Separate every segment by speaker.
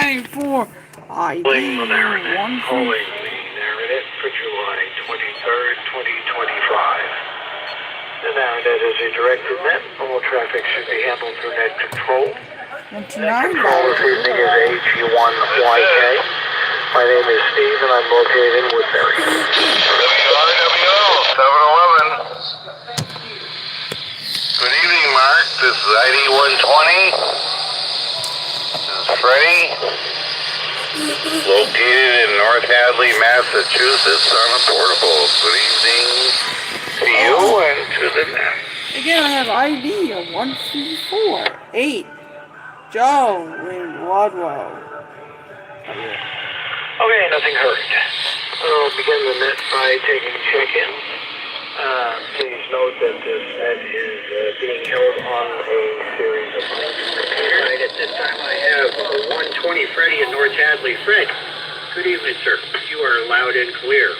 Speaker 1: 94 ID 1.
Speaker 2: Calling the narrative for July 23rd, 2025. The narrative is a directed net. All traffic should be handled through net control. Net control this evening is AG1YK. My name is Steve and I'm located in Woodbury.
Speaker 3: WRWO 711. Good evening, Mark. This is ID 120. This is Freddie. Located in North Hadley, Massachusetts on a portable. Good evening to you and to the net.
Speaker 1: Again, I have ID of 134-8. Joe in Wadwell.
Speaker 2: Okay, nothing heard. I'll begin the net by taking check-in. Please note that this net is being held on a series of right at this time. I have 120 Freddie in North Hadley. Fred, good evening, sir. You are loud and clear.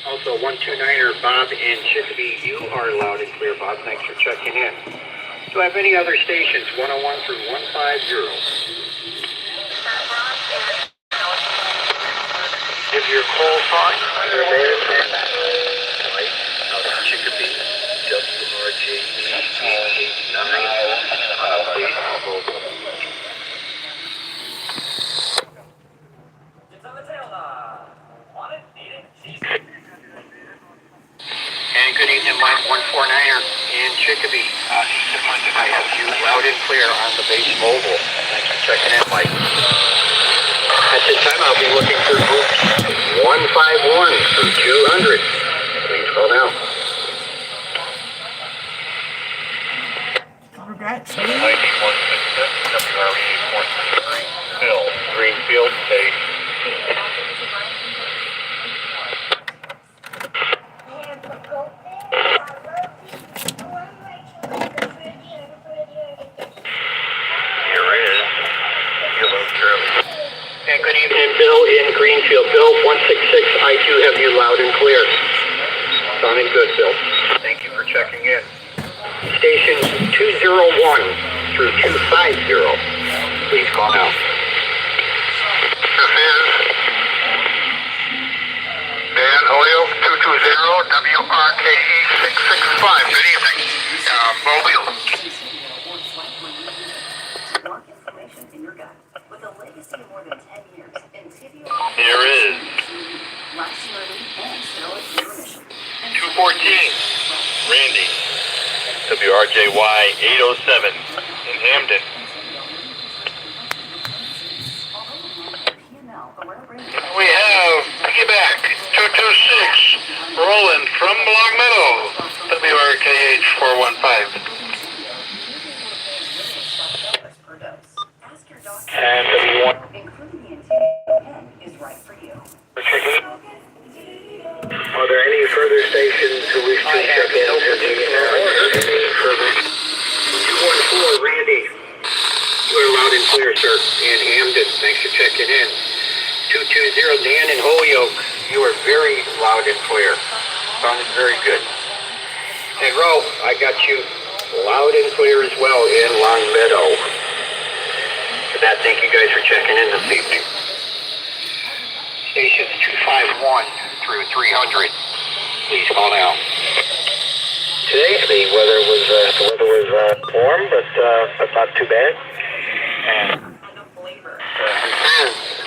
Speaker 2: Also, 129er Bob in Chicopee. You are loud and clear, Bob. Thanks for checking in. Do I have any other stations? 101 through 150. Give your call sign. Remain at 10. Out of Chicopee. WRJ 89. And good evening, Mike 149er in Chicopee. I have you loud and clear on the base mobile. Thanks for checking in, Mike. At this time, I'll be looking for groups 151 through 200. Please call now.
Speaker 1: Congrats,
Speaker 3: ID 166, WRE 463, Bill, Greenfield State.
Speaker 2: Good evening, Bill in Greenfield. Bill, 166, I do have you loud and clear. Sounding good, Bill. Thank you for checking in. Stations 201 through 250. Please call now.
Speaker 3: This is Dan Holyoke, 220, WRKE 665. Good evening. Mobile. Here is 214, Randy, WRJY 807 in Hamden. We have piggyback 226, Roland from Long Meadow, WRKH 415.
Speaker 2: And W1. Are there any further stations who wish to check in? Any further? 214, Randy. You are loud and clear, sir. In Hamden, thanks for checking in. 220, Dan in Holyoke. You are very loud and clear. Sounded very good. And Ro, I got you loud and clear as well in Long Meadow. For that, thank you guys for checking in this evening. Stations 251 through 300. Please call now. Today the weather was warm, but not too bad.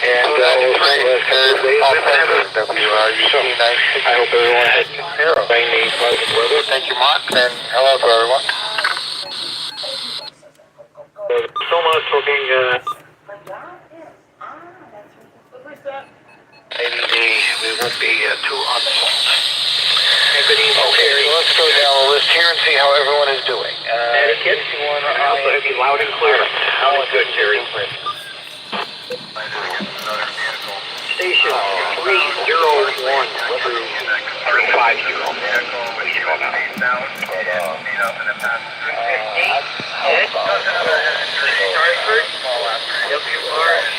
Speaker 2: And I hope everyone had rainy, pleasant weather.
Speaker 3: Thank you, Mark, and hello to everyone.
Speaker 2: So much looking, maybe we won't be too unsalt. Good evening.
Speaker 3: Okay, so let's go down the list here and see how everyone is doing.
Speaker 2: Etiquette, I also have you loud and clear. How good, Jerry? Station 301 through 350. Please call now. Starford, WRSI.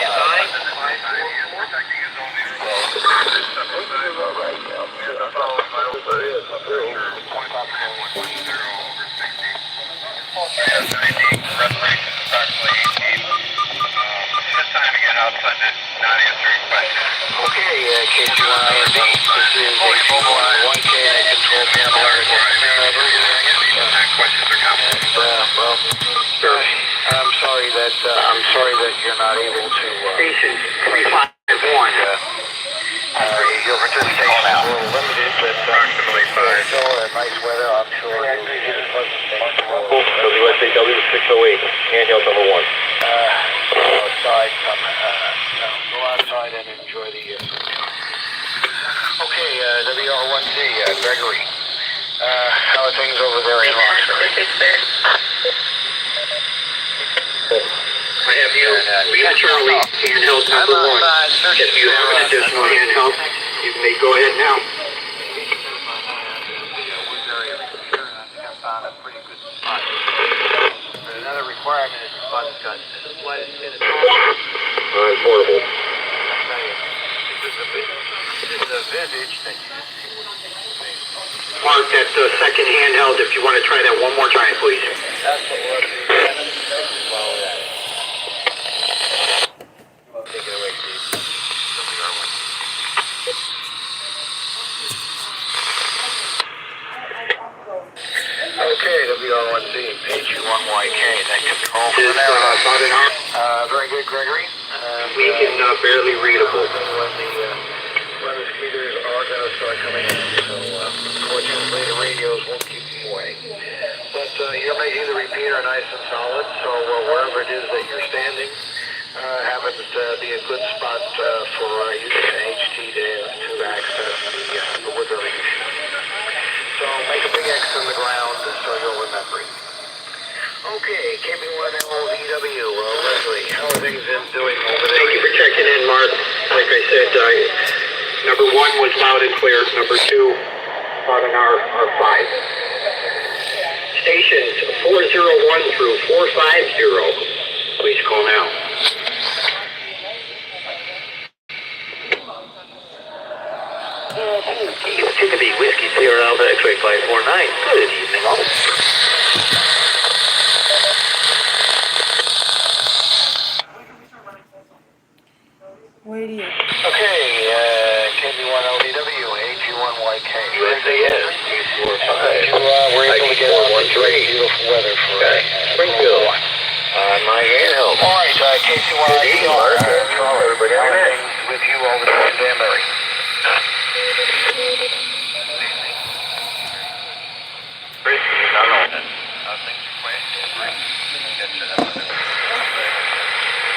Speaker 3: Respiration approximately 18. This time again, outside this, not answering questions.
Speaker 2: Okay, KC1IND, this is H1K, I control panel.
Speaker 3: Questions or comments?
Speaker 2: Well, sure. I'm sorry that you're not able to. Station 351. Your participation is a little limited, but
Speaker 3: Approximately 5.
Speaker 2: still nice weather. I'm sure
Speaker 4: WSAW 608, handheld number 1.
Speaker 2: go outside, go outside and enjoy the sunshine. Okay, WR1Z, Gregory. How are things over there in Roxbury?
Speaker 5: I have you, Lima Charlie, handheld number 1. If you have an additional handheld, you may go ahead now.
Speaker 2: Another requirement is the fun's got the slightest hit of
Speaker 4: Portable.
Speaker 2: This is a vintage that you
Speaker 5: Mark that second handheld if you want to try that one more time, please.
Speaker 2: that's what we're up to. Follow that. Take it away, Steve. Okay, WR1Z, page 1YK, that control for
Speaker 5: This is about an hour.
Speaker 2: very good, Gregory.
Speaker 5: We can barely readable.
Speaker 2: When the speakers are going to start coming in, so unfortunately the radios won't keep you away. But you're making the repeater nice and solid, so wherever it is that you're standing happens to be a good spot for using an HT to access the Woodbury machine. So make a big X in the ground so you'll remember it. Okay, KB1LVW, Leslie, how are things doing over there?
Speaker 5: Thank you for checking in, Mark. Like I said, number 1 was loud and clear. Number 2, about an R5. Stations 401 through 450. Please call now.
Speaker 2: Chicopee Whiskey Sierra Alpha X-Ray 549. Good evening, all.
Speaker 1: Radio.
Speaker 2: Okay, KB1LVW, AG1YK.
Speaker 3: USA is.
Speaker 2: You were able to get beautiful weather for
Speaker 3: Springfield. My handheld.
Speaker 2: All right, KC1ID,
Speaker 3: Everybody
Speaker 2: how
Speaker 3: on
Speaker 2: are
Speaker 3: it?
Speaker 2: things with you over there in Danbury?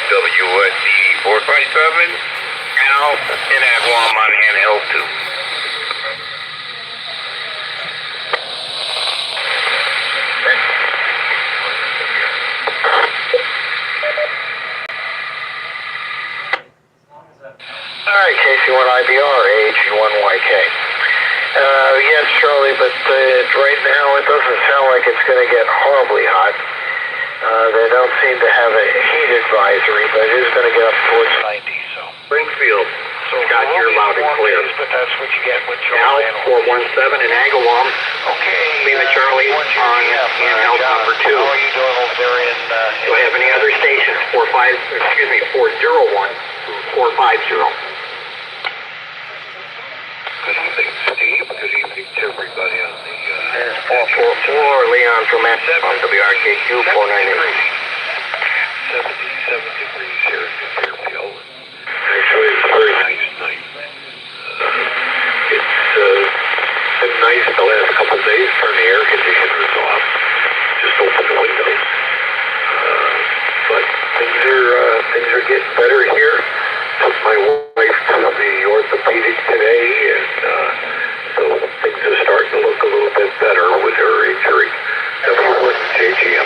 Speaker 3: WSC 457. Now in Agawam on handheld 2.
Speaker 2: All right, KC1IBR, AG1YK. Yes, Charlie, but right now it doesn't sound like it's going to get horribly hot. They don't seem to have a heat advisory, but it is going to get up towards 90, so.
Speaker 5: Springfield.
Speaker 2: So
Speaker 5: Got here loud and clear.
Speaker 2: But that's what you get with
Speaker 5: Al
Speaker 2: Charlie.
Speaker 5: 417 in Agawam.
Speaker 2: Okay.
Speaker 5: Lima Charlie on handheld number 2.
Speaker 2: How are you doing over there in...
Speaker 5: Do I have any other stations? 401 through 450.
Speaker 3: Good evening, Steve. Good evening to everybody on the
Speaker 5: 444, Leon from WRKQ 498.
Speaker 3: 77 degrees here in Fairfield.
Speaker 4: Actually, it's a very
Speaker 3: Nice night.
Speaker 4: It's been nice the last couple of days. Turn the air conditioners off. Just open the windows. But things are getting better here. Took my wife to the orthopedic today, and so things are starting to look a little bit better with her injury. W1JGM.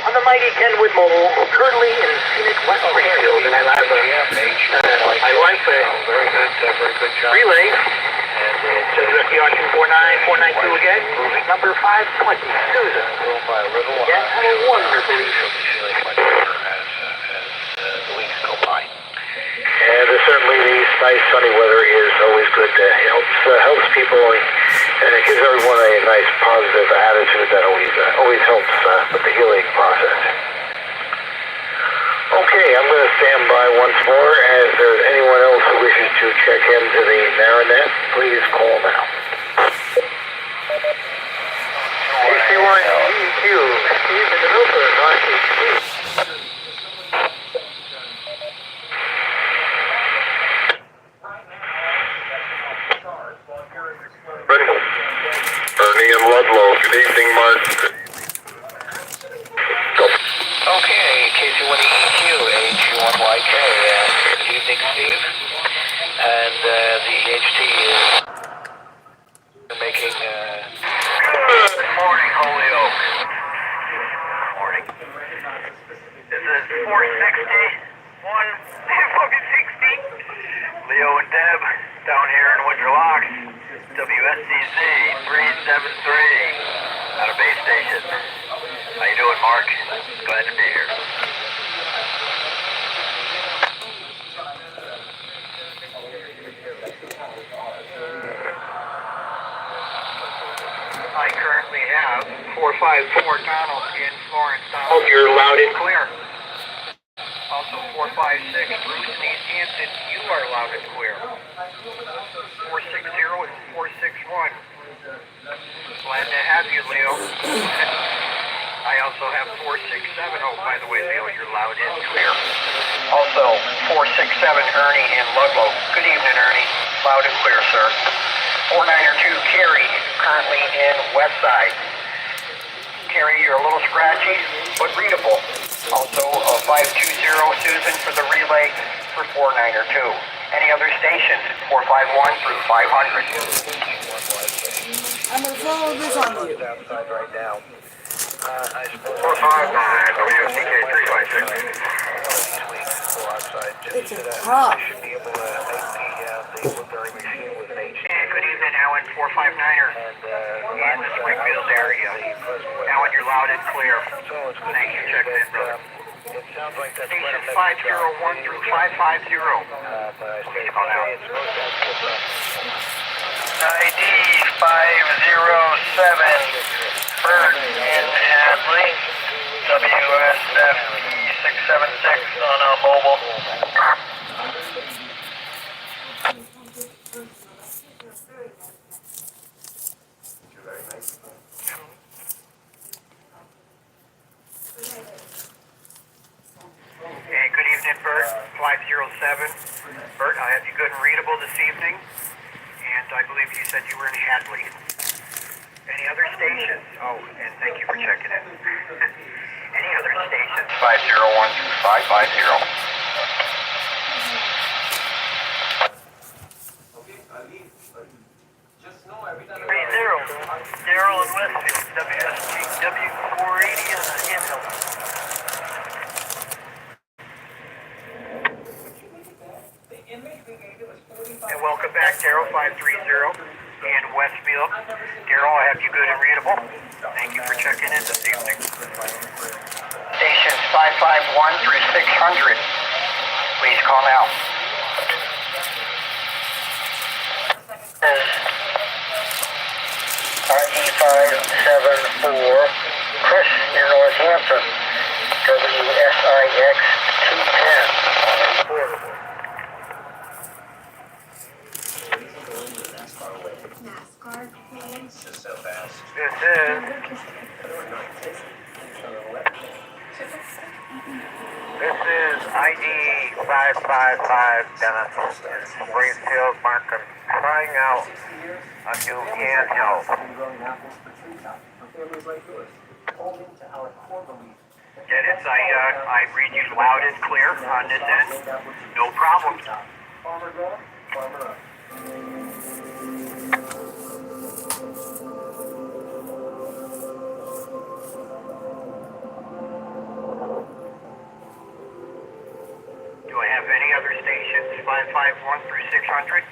Speaker 2: On the mighty Kenwood Mobile, currently in scenic West Springfield, and I have my wife,
Speaker 3: Very good job.
Speaker 2: relay, and it's SDR 249492 again, number 520, Susan.
Speaker 3: Little by little.
Speaker 2: Yes, have a wonderful evening.
Speaker 3: Feeling much better as the weeks go by.
Speaker 2: And certainly these nice sunny weather is always good. Helps people, and it gives everyone a nice positive attitude that always helps with the healing process.
Speaker 4: once more, as there's anyone else who wishes to check into the Marinette, please call now. AC1EQ, Steve in the Hooper, RTC.
Speaker 3: Ernie and Ludlow, good evening, Mark.
Speaker 2: Okay, KC1EQ, AG1YK, good evening, Steve. And the HT is making, Good morning, Holyoke. Good morning. This is 460, 160. Leo and Deb, down here in Winter Locks, WSCC 373, out of base station. How you doing, Mark? Glad to be here. I currently have 454 Donald in Florence, Donald.
Speaker 5: You're loud and
Speaker 2: Clear. Also 456 Bruce in East Hampton, you are loud and clear. 460 and 461. Glad to have you, Leo. I also have 467. Oh, by the way, Leo, you're loud and clear. Also 467 Ernie in Ludlow. Good evening, Ernie. Loud and clear, sir. 492 Carrie, currently in Westside. Carrie, you're a little scratchy, but readable. Also, 520 Susan for the relay for 492. Any other stations? 451 through 500.
Speaker 1: I'm gonna follow this on you.
Speaker 2: Outside right now.
Speaker 5: 459, WSTK 356.
Speaker 1: It's a cop.
Speaker 2: Should be able to make the Woodbury machine with an H. Good evening, Alan, 459er. In the Springfield area. Alan, you're loud and clear. Thank you, checking in, brother.
Speaker 4: It sounds like that's
Speaker 2: Station 501 through 550. Please call out. ID 507, Bert in Hadley, WSF 676 on a mobile. Hey, good evening, Bert. 507. Bert, I have you good and readable this evening. And I believe you said you were in Hadley. Any other stations? Oh, and thank you for checking in. Any other stations? 501 through 550. Daryl in Westfield, WSGW 480 in Hill. And welcome back, Daryl 530 in Westfield. Daryl, I have you good and readable. Thank you for checking in this evening. Stations 551 through 600. Please call now. RE574, Chris in Northampton, WSIX 210 portable. This is ID 555 Dennis in Springfield, Markham, trying out a new handheld. Dennis, I read you loud and clear on this end. No problem. Do I have any other stations? 551 through 600?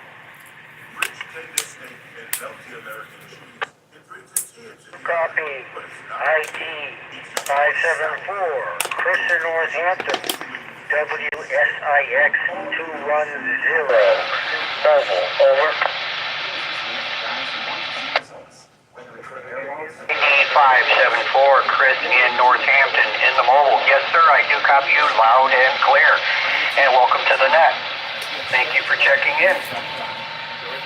Speaker 2: Copy. ID 574, Chris in Northampton, WSIX 210, Oval, over. ID 574, Chris in Northampton, in the mobile. Yes, sir, I do copy you loud and clear. and welcome to the net. Thank you for checking in.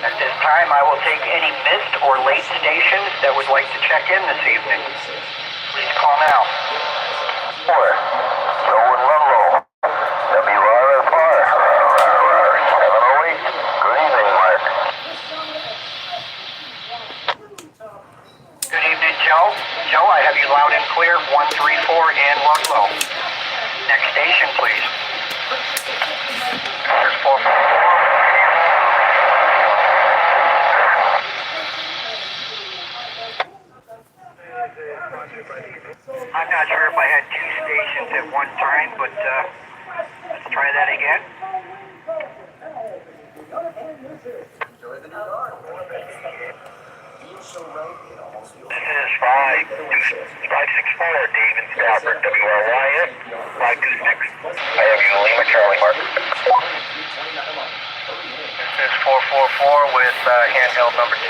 Speaker 2: At this time, I will take any missed or late stations that would like to check in this evening. Please call now.
Speaker 3: 4, Joe and Ludlow. WRFR. 708. Good evening, Mark.
Speaker 2: Good evening, Joe. Joe, I have you loud and clear, 134 in Ludlow. Next station, please.
Speaker 3: Here's 444.
Speaker 2: I'm not sure if I had two stations at one time, but let's try that again.
Speaker 3: This is 564, Dave and Stafford, WRYS, 526. I have you, Lima Charlie, Mark. This is 444 with handheld number 2.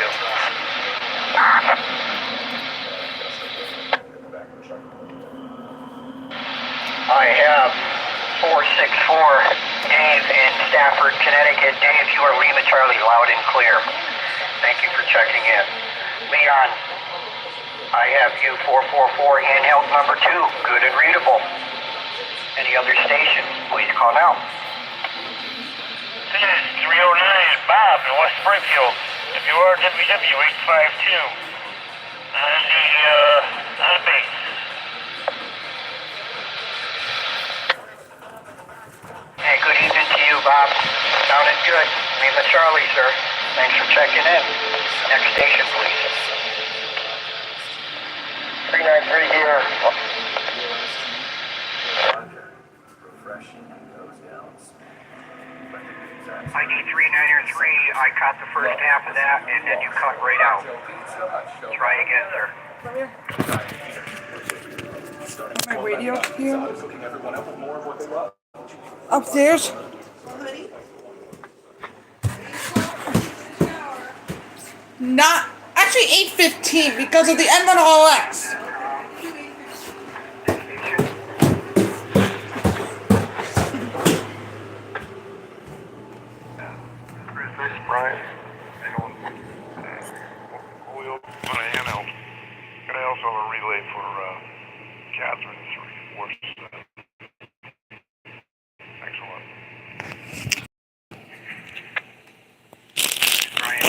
Speaker 2: I have 464 Dave in Stafford, Connecticut. Dave, you are Lima Charlie, loud and clear. Thank you for checking in. Leon, I have you 444 handheld number 2, good and readable. Any other stations, please call now.
Speaker 3: This is 309, Bob in West Springfield, WRWW 852. On the base.
Speaker 2: Hey, good evening to you, Bob. Sounded good. Lima Charlie, sir. Thanks for checking in. Next station, please.
Speaker 3: 393 here.
Speaker 2: ID 393, I caught the first half of that, and then you cut right out. Try again, sir.
Speaker 1: My radio here. Upstairs. Not actually 8:15 because of the M1OX.
Speaker 4: This is Brian. Julio, handheld. Can I also have a relay for Catherine 347? Thanks a lot.
Speaker 2: Brian,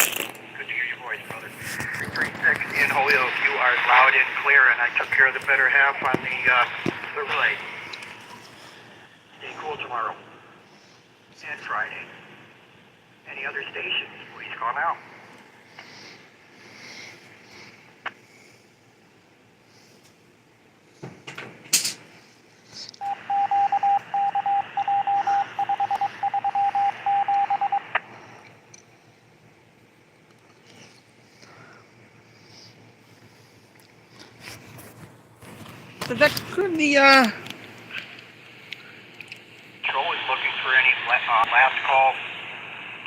Speaker 2: good to hear your voice, brother. 336 in Julio, you are loud and clear, and I took care of the better half on the relay. Stay cool tomorrow and Friday. Any other stations, please call now.
Speaker 1: So that could be
Speaker 2: Joe is looking for any last call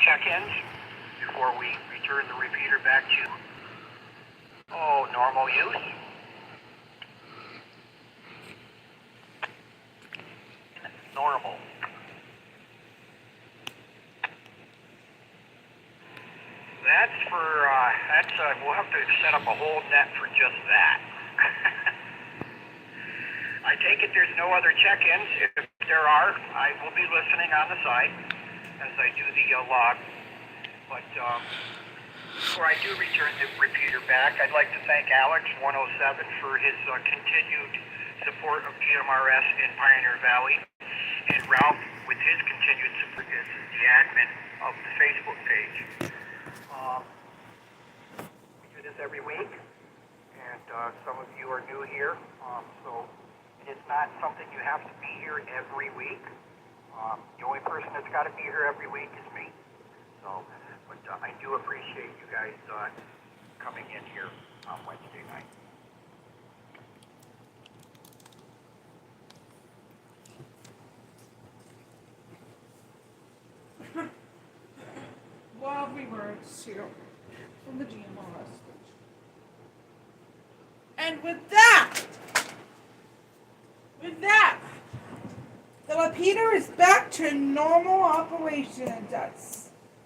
Speaker 2: check-ins before we return the repeater back to normal use. Normal. That's for we'll have to set up a whole net for just that. I take it there's no other check-ins. If there are, I will be listening on the side as I do the log. But before I do return the repeater back, I'd like to thank Alex 107 for his continued support of PMRS in Pioneer Valley, and Ralph with his continued support as the admin of the Facebook page. We do this every week, and some of you are new here, so it's not something you have to be here every week. The only person that's got to be here every week is me. So, but I do appreciate you guys coming in here on Wednesday night.
Speaker 1: wild rewords here from the GMRS station. And with that, the The repeater is back to normal operation at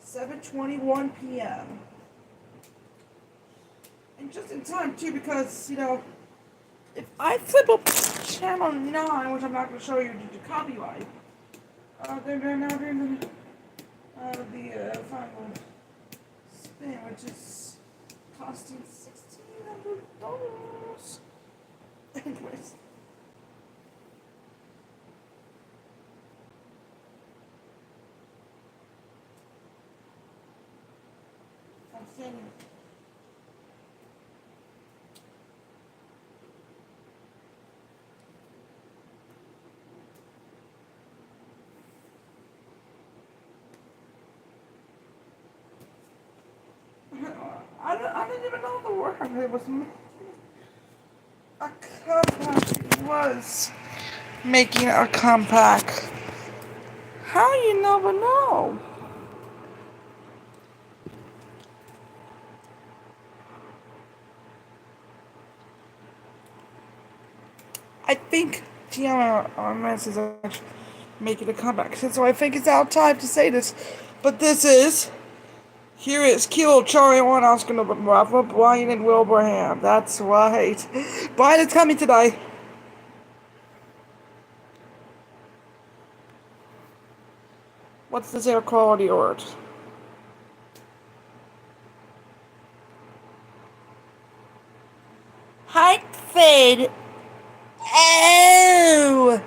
Speaker 1: 7:21 p.m. And just in time too, because if I flip up channel 9, which I'm not going to show you due to copyright, they're now doing the final spin, which is costing $1,600. Anyways. I'm saying. I didn't even know the word. It was a comeback. It was making a comeback. How you never know? I think TMRMS is actually making a comeback. So I think it's out time to say this. But here is Kilo Charlie 1 Oscar November Bravo, Brian and Wilbraham. That's right. Brian is coming today. What's this air quality word? Height fade. Oh.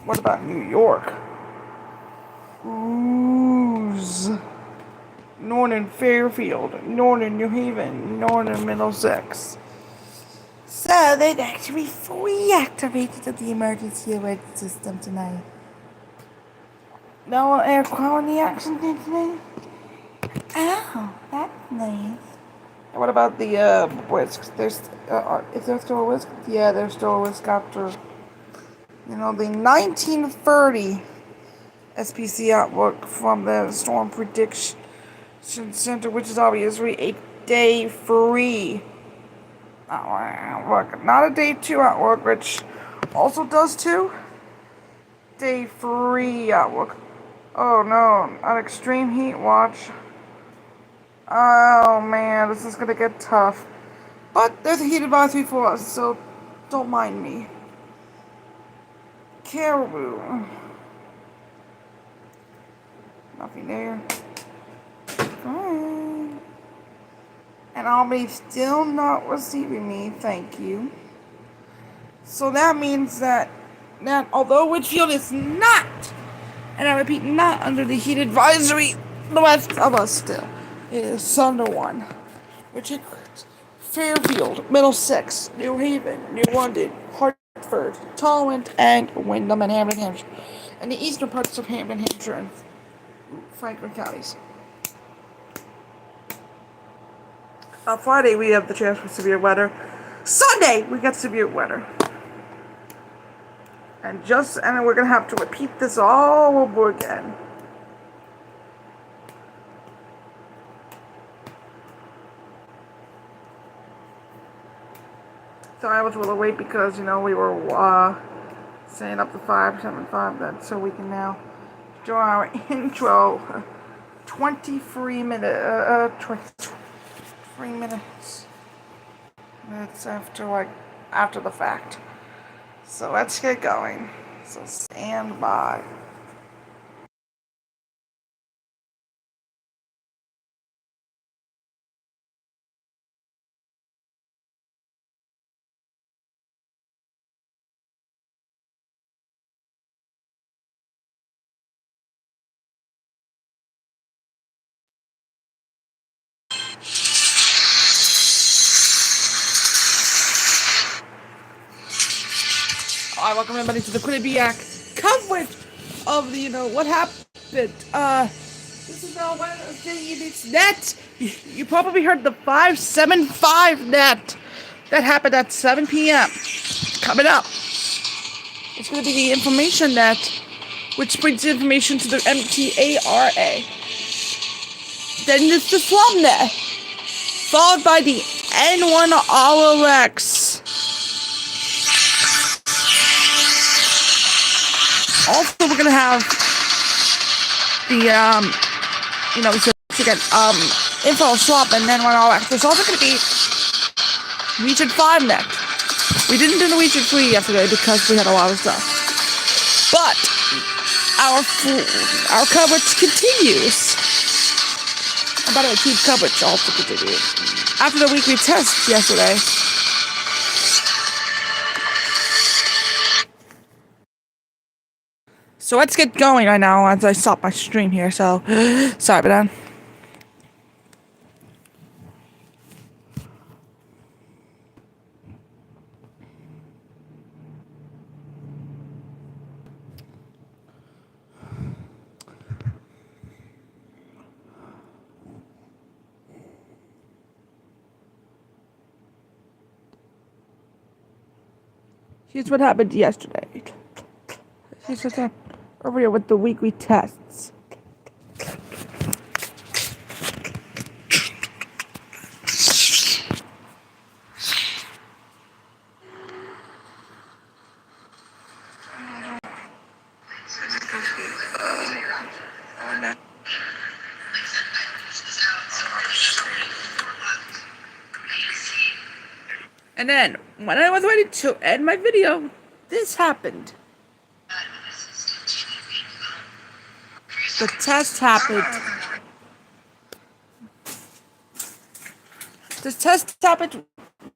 Speaker 1: What about New York? Ooze. Northern Fairfield, Northern New Haven, Northern Middlesex. So they've actually reactivated the emergency alert system tonight. No air quality action today? Oh, that's nice. And what about the whisk? Is there still a whisk? Yeah, there's still a whisk after, the 1930 SPC outlook from the Storm Prediction Center, which is obviously a day 3 outlook, not a day 2 outlook, which also does 2. Day 3 outlook. Oh no, an extreme heat watch. Oh man, this is gonna get tough. But there's a heat advisory for us, so don't mind me. Caribou. Nothing there. Fine. And Albany still not receiving me, thank you. So that means that although Whitfield is not, and I repeat, not under the heat advisory, the rest of us still is under 1. Which includes Fairfield, Middlesex, New Haven, New London, Hartford, Tolland, and Windham and Hamden, Hampshire. And the eastern parts of Hamden, Hampshire, and Franklin counties. On Friday, we have the chance for severe weather. Sunday, we get severe weather. And then we're going to have to repeat this all over again. So I was a little late because, we were saying up to 575, that so we can now do our intro. 23 minutes after the fact. So let's get going. So stand by. Alright, welcome everybody to the Quinnipiac coverage of the, what happened. This is Wednesday, it's net. You probably heard the 575 net. That happened at 7 p.m. Coming up. It's going to be the information net, which brings information to the MTARA. Then it's the slum net, followed by the N1 RLX. Also, we're gonna have the get info swap, and then when all there's also gonna be Region 5 next. We didn't do the Region 3 yesterday because we had a lot of stuff, but our coverage continues. And by the way, team coverage also continues after the weekly test yesterday. So let's get going right now as I stop my stream here, so sorry about that. Here's what happened yesterday. Here's what's up over here with the weekly tests. And then, when I was ready to end my video, this happened. The test happened. This test happened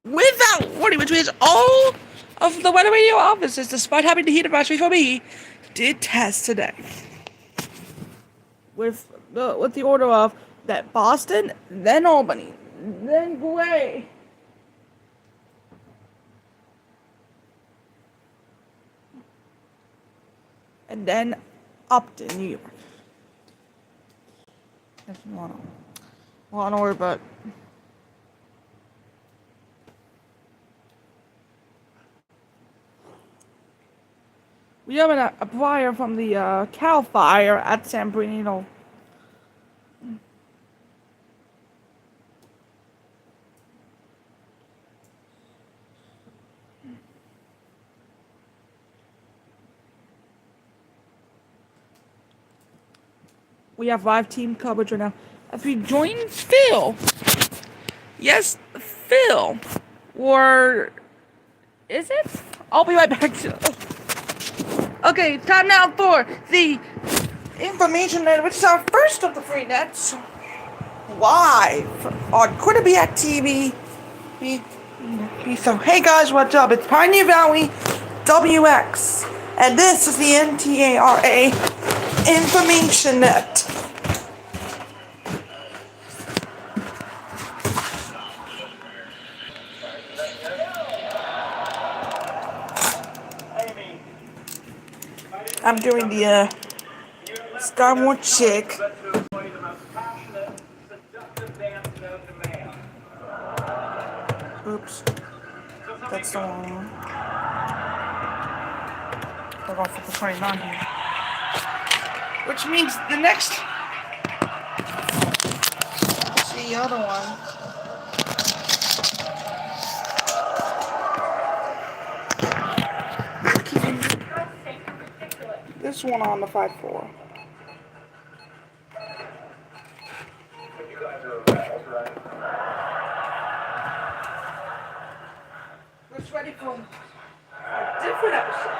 Speaker 1: without warning, which means all of the weather radio offices, despite having the heat advisory for me, did test today. With the order of that Boston, then Albany, then Gray. And then Upton, New York. That's Law and Order, but we have a fire from the Cal Fire at San Bernardino. We have live team coverage right now. As we join Phil. Yes, Phil. Or is it? I'll be right back. Okay, time now for the information net, which is our first of the free nets. Live on Quinnipiac TV. So, hey guys, what's up? It's Pioneer Valley WX. And this is the NTARA Information Net. I'm doing the Skyward Chick. Oops. That's the wrong one. We're going for the 29 here. Which means the next. Let's see the other one. This one on the 5-4. We're ready for a different episode.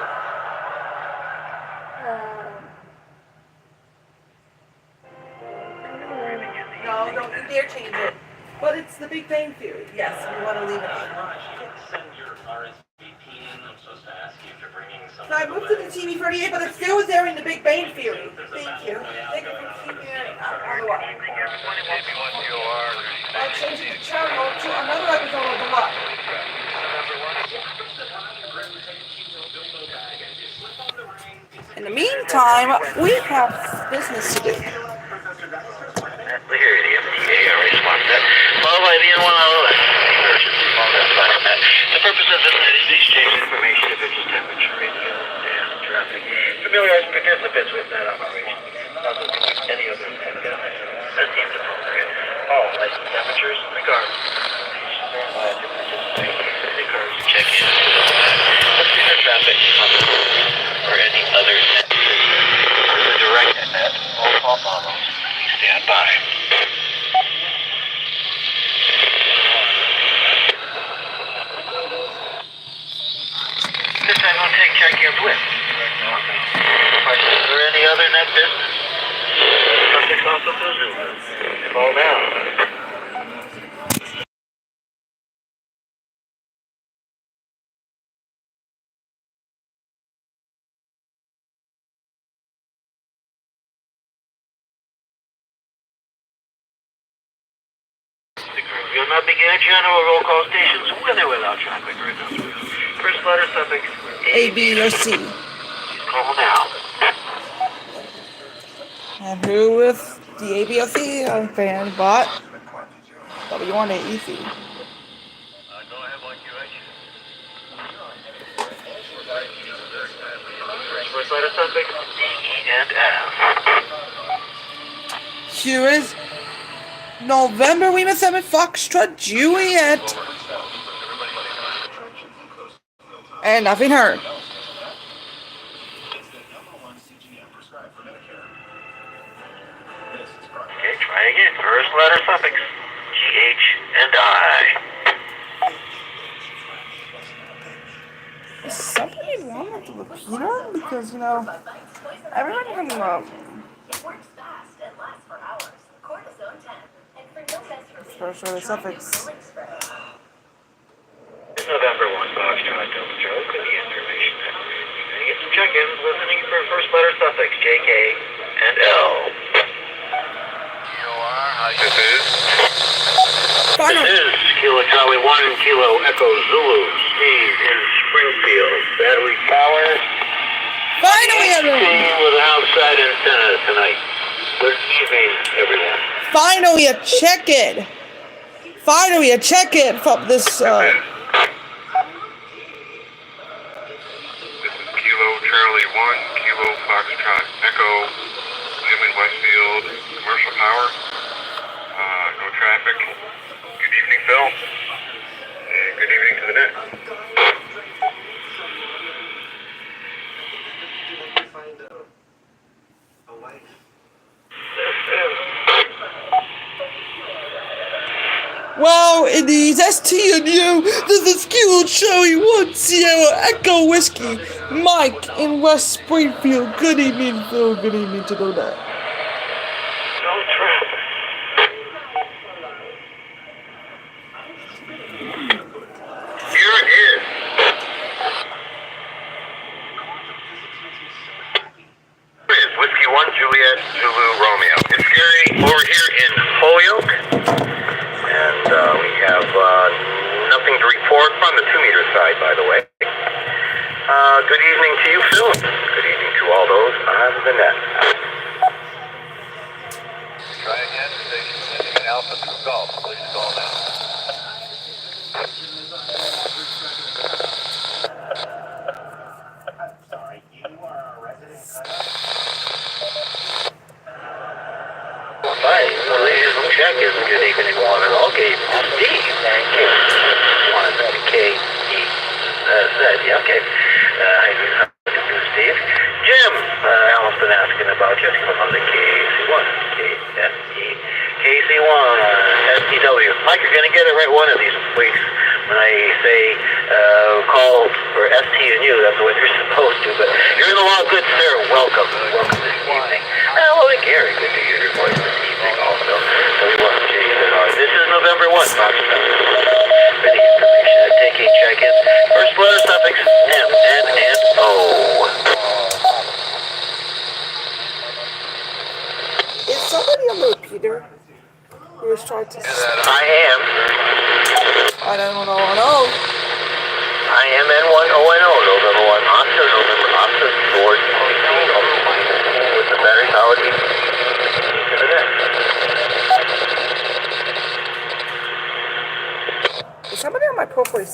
Speaker 1: No, don't you dare change it. But it's the Big Bang Theory. Yes, we want to leave it on. So I moved to the TV38, but it still was there in the Big Bang Theory. Thank you. Thank you for keeping it on the wire. I changed the channel to another episode of The What. In the meantime, we have business to do.
Speaker 3: Here, the MDA response that. Followed by the N1 The purpose of this is to exchange information of its temperature, radio, and traffic. Familiarize participants with that operation. Any other that seems appropriate. All license temperatures, regards. Check in. Traffic or any other check-ins with. Questions or any other net business? Subjects also business. Call now. We'll not begin general roll call stations with or without traffic or announcements. First letter suffix
Speaker 1: A, B, or C.
Speaker 3: Please call now.
Speaker 1: And who with the A, B, or C fan bought W1 AEC?
Speaker 3: Go ahead, like you First letter suffix D and F.
Speaker 1: Here is November Lima 7 Foxtrot Juliet. And nothing heard.
Speaker 3: Okay, try again. First letter suffix GH and I.
Speaker 1: Is something wrong with the repeater? Because, you know, everyone can,
Speaker 6: It works fast and lasts for hours. Cortisone 10. And for no best relief,
Speaker 1: first letter suffix.
Speaker 3: It's November 1, Foxtrot, Delta Joe. Good information. You're going to get some check-ins listening for first letter suffix JK and L. This is Kilo Charlie 1 and Kilo Echo Zulu. Steve in Springfield. Battery power.
Speaker 1: Finally,
Speaker 3: Team
Speaker 1: everyone!
Speaker 3: with an outside antenna tonight. Good evening, everyone.
Speaker 1: Finally, a check-in! Finally, a check-in from this,
Speaker 4: This is Kilo Charlie 1, Kilo Foxtrot Echo, Newman Westfield, commercial power, no traffic. Good evening, Phil, and good evening to the net.
Speaker 1: Well, in these ST&U, this is Kilo Charlie 1 Sierra Echo Whiskey, Mike in West Springfield. Good evening, Phil. Good evening to the net.
Speaker 3: No traffic.
Speaker 4: Here it is. Here is Whiskey 1 Juliet Zulu Romeo. It's Gary over here in Holyoke. And we have nothing to report from the 2-meter side, by the way. Good evening to you, Phil. Good evening to all those on the net.
Speaker 3: Try again. Station sending an Alpha through Golf. Please call now. Fine. Well, ladies and check-ins. Good evening, one and all. Okay, Steve. Thank you. One and then yeah, okay. How do you do, Steve? Jim, Alan's been asking about you. Come on the KC1. KC1, STW. Mike, you're going to get it right one of these weeks. When I say call for ST&U, that's what you're supposed to. But you're in the law, good sir. Welcome. Welcome this evening. Hello to Gary. Good to hear your voice this evening also. So we want Jason. This is November 1, Foxtrot. For the information to take a check-in. First letter suffix M, N, and O.
Speaker 1: Is somebody on the repeater who is trying to...
Speaker 3: I am.
Speaker 1: I don't know.
Speaker 3: I am N10NO, November 1, Oscar, November, Oscar, George, with the battery powered to the net.
Speaker 1: Is somebody on my Pro 6?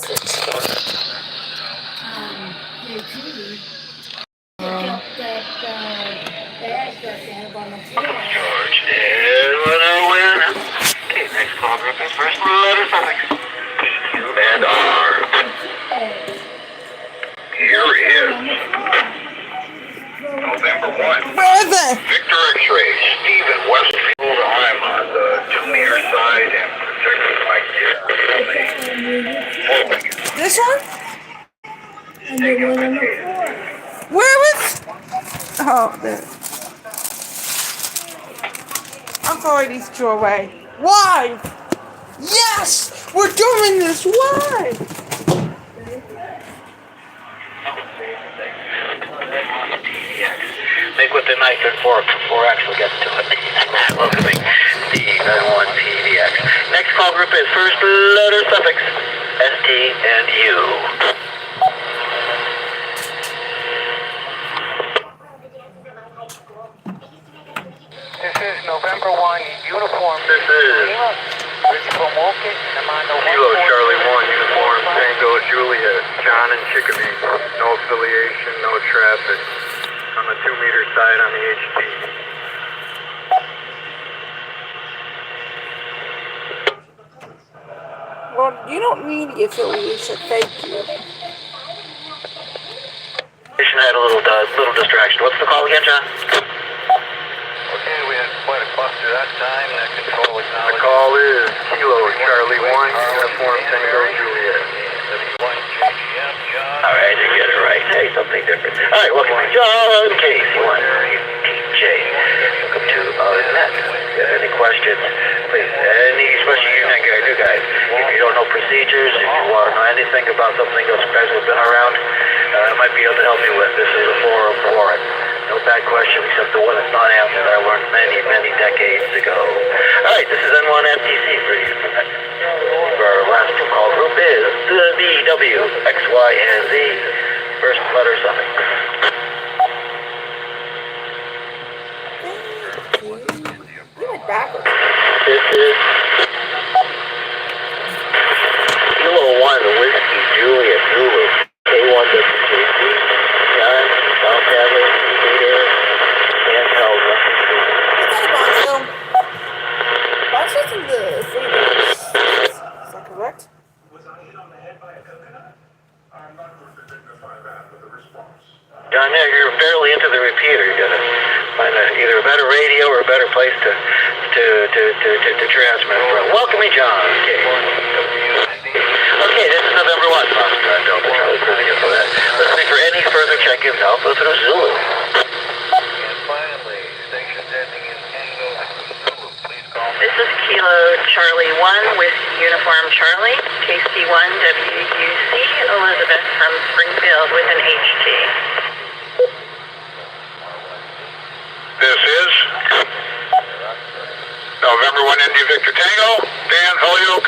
Speaker 3: George, N10N. Okay, next call group is first letter suffix. Q and R.
Speaker 4: Here is November 1.
Speaker 1: Where is it?
Speaker 4: Victor X-Ray, Stephen Westfield. I'm on the 2-meter side and protecting my gear.
Speaker 1: This one?
Speaker 4: Taking the case.
Speaker 1: Where is? Oh, there. I'm throwing these two away. Why? Yes! We're doing this! Why?
Speaker 3: Make with the knife and fork before Axel gets to it. Welcoming Steve and 1 PDX. Next call group is first letter suffix ST and U.
Speaker 2: This is November 1 uniform.
Speaker 4: This is
Speaker 2: From Woken,
Speaker 4: Kilo Charlie 1, Uniform Tango Juliet, John and Chicopee. No affiliation, no traffic. On the 2-meter side on the HT.
Speaker 1: Well, you don't need the affiliation. Thank you.
Speaker 3: Had a little distraction. What's the call again, John?
Speaker 4: Okay, we had quite a cluster that time. That control acknowledged. The call is Kilo Charlie 1, Uniform Tango Juliet.
Speaker 3: All right, you get it right. Hey, something different. All right, welcome to John KC1 TJ. Welcome to Net. If you have any questions, please, especially you new guys, if you don't know procedures, if you want to know anything about something those guys who have been around, I might be able to help you with. This is a forum for it. No bad question except the one that's not answered I learned many decades ago. All right, this is N1 FTC for you. Our last call group is the BW, X, Y, and Z. First letter suffix.
Speaker 1: You went backwards.
Speaker 3: This is Kilo 1, Whiskey, Juliet, Zulu, K1, WJC, John, South Hadley, Peter, and Helga.
Speaker 1: Okay, Bonzo. Bonzo's in the freezer. Is that correct?
Speaker 3: John, yeah, you're barely into the repeater. You gotta find either a better radio or a better place to transmit from. Welcome me, John. Okay, this is November 1. Foxtrot Delta Charlie Cruising in for that. Listening for any further check-ins, Alpha through Zulu.
Speaker 4: And finally, stations ending in Tango Zulu. Please call me.
Speaker 7: This is Kilo Charlie 1 with Uniform Charlie, KC1 WUC, Elizabeth from Springfield with an HT.
Speaker 4: This is November 1 India Victor Tango, Dan Holyoke,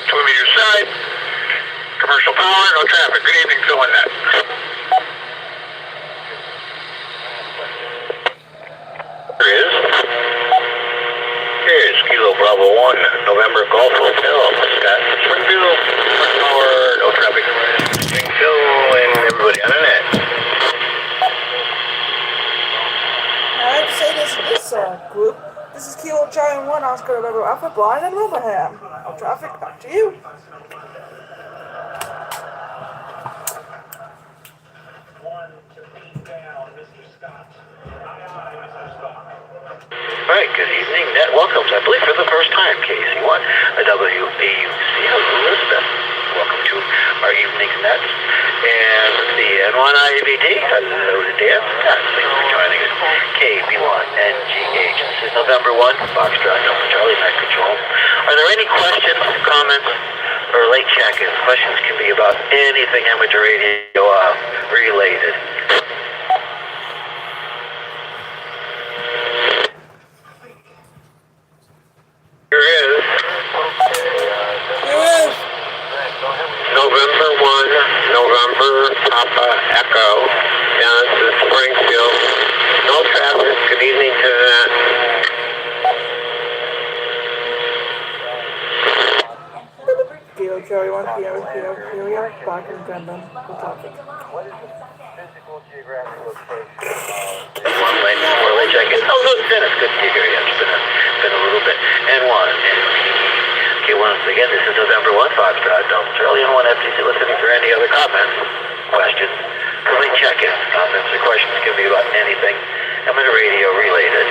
Speaker 4: 2-meter side, commercial power, no traffic. Good evening, fill in that.
Speaker 3: Here's Kilo Bravo 1, November Golf Hotel, Scott, Springfield, power, no traffic. Springfield, and everybody on the net.
Speaker 1: I have to say this group. This is Kilo Charlie 1, Oscar November Alpha Blind and Wilbraham. No traffic, back to you.
Speaker 3: All right, good evening. Net welcomes, I believe, for the first time, KC1, a WAUC. Hello, Elizabeth. Welcome to our evening's net. And the N1 IABD. Hello to Dan. Thanks for joining us. KB1NGH. This is November 1, Foxtrot Delta Charlie, Night Control. Are there any questions, comments, or late check-ins? Questions can be about anything amateur radio related.
Speaker 4: Here is November 1, November Papa Echo, down to Springfield. No traffic. Good evening to that.
Speaker 1: Kilo Charlie 1, Kilo, back in Brendan. No traffic.
Speaker 3: One lane before late check-in. Oh, no, Dennis, good to hear you. It's been a little bit. And one. Okay, once again, this is November 1, Foxtrot Delta Charlie, and 1 FTC. Listening for any other comments, questions, or late check-in. Comments or questions can be about anything amateur radio related.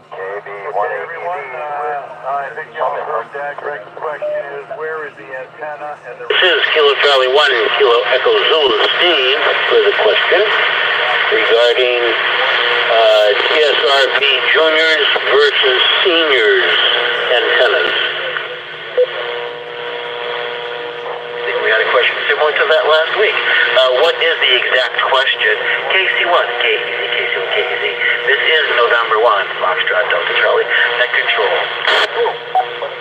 Speaker 4: KB 181 with I think y'all heard that. Greg's question is, where is the antenna and the...
Speaker 3: This is Kilo Charlie 1 and Kilo Echo Zulu Steve for the question regarding TSRP juniors versus seniors antennas. I think we had a question similar to that last week. What is the exact question? KC1, KEZ, KC1, KEZ. This is November 1, Foxtrot Delta Charlie, net control.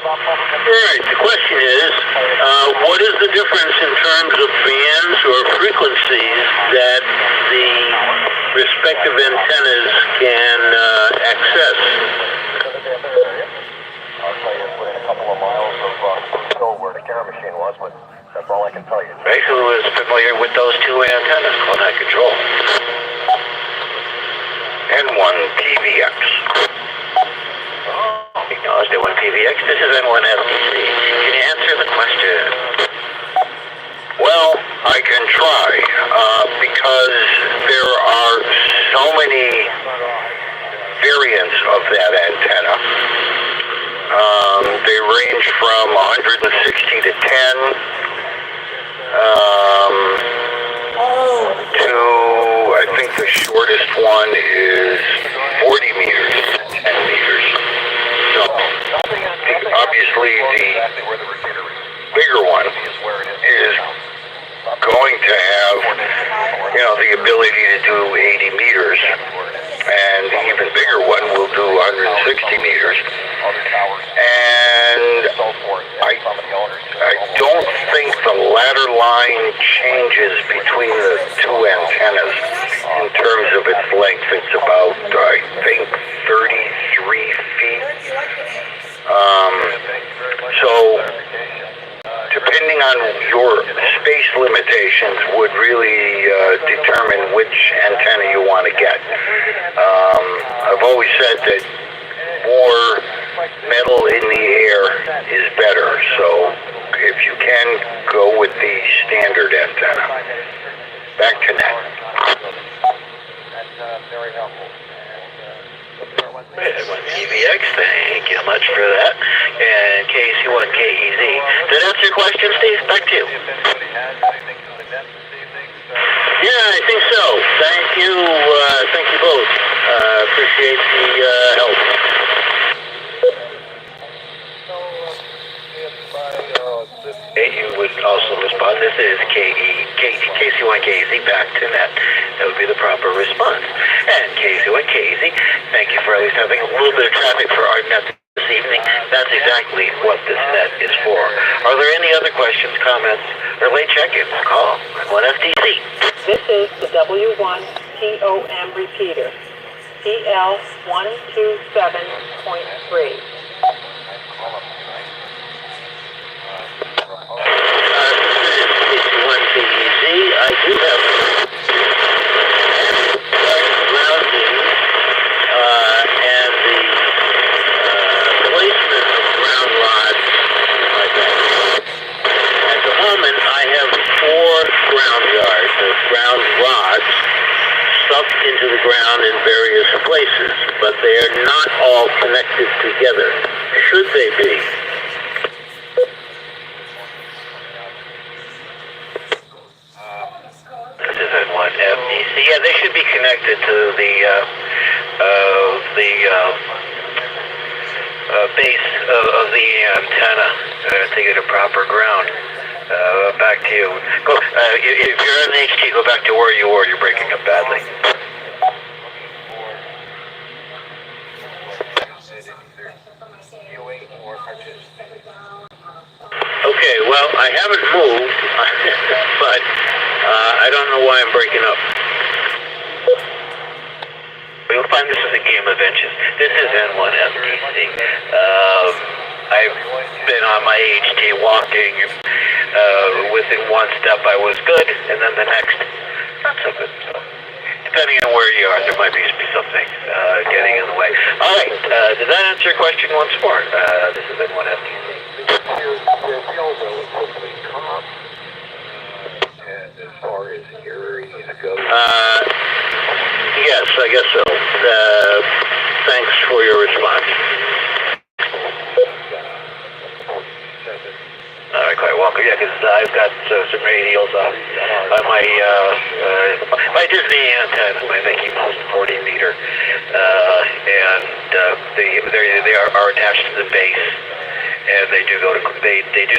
Speaker 3: Alright, the question is, what is the difference in terms of bands or frequencies that the respective antennas can access?
Speaker 4: I'll tell you, it's within a couple of miles of where the camera machine was, but that's all I can tell you.
Speaker 3: Basically, was familiar with those two antennas called net control. N1 PVX. Acknowledged N1 PVX. This is N1 FDC. Can you answer the question? Well, I can try, because there are so many variants of that antenna. They range from 160 to 10 to, I think the shortest one is 40 meters to 10 meters. So, obviously the bigger one is going to have, the ability to do 80 meters, and the even bigger one will do 160 meters. And I don't think the ladder line changes between the two antennas in terms of its length. It's about, I think, 33 feet. So, depending on your space limitations would really determine which antenna you want to get. I've always said that more metal in the air is better, so if you can, go with the standard antenna. Back to net.
Speaker 4: That's very helpful.
Speaker 3: PVX, thank you much for that. And KC1 KEZ. Did that answer your question, Steve? Back to you. Yeah, I think so. Thank you both. Appreciate the help. You would also respond. This is KC1 KEZ back to net. That would be the proper response. And KC1 KEZ, thank you for at least having a little bit of traffic for our net this evening. That's exactly what this net is for. Are there any other questions, comments, or late check-ins? Call 1FTC.
Speaker 8: This is the W1 POM repeater, PL 127.3.
Speaker 3: I do have grounding and the placement of ground rods like that. At the moment, I have 4 ground yards of ground rods stuck into the ground in various places, but they are not all connected together. Should they be? Yeah, they should be connected to the base of the antenna to get a proper ground. Back to you. Go. If you're on HT, go back to where you were. You're breaking up badly. Okay. Well, I haven't moved, but I don't know why I'm breaking up. You'll find this is a game of inches. This is N1 FTC. I've been on my HT walking. Within one step I was good, and then the next, not so good. So, depending on where you are, there might be something getting in the way. All right, did that answer your question once more? This is N1 FTC.
Speaker 4: As far as areas go.
Speaker 3: Yes, I guess so. Thanks for your response. because I've got some radials on my Disney antenna, my Mickey Mouse 40 meter, and they are attached to the base, and they do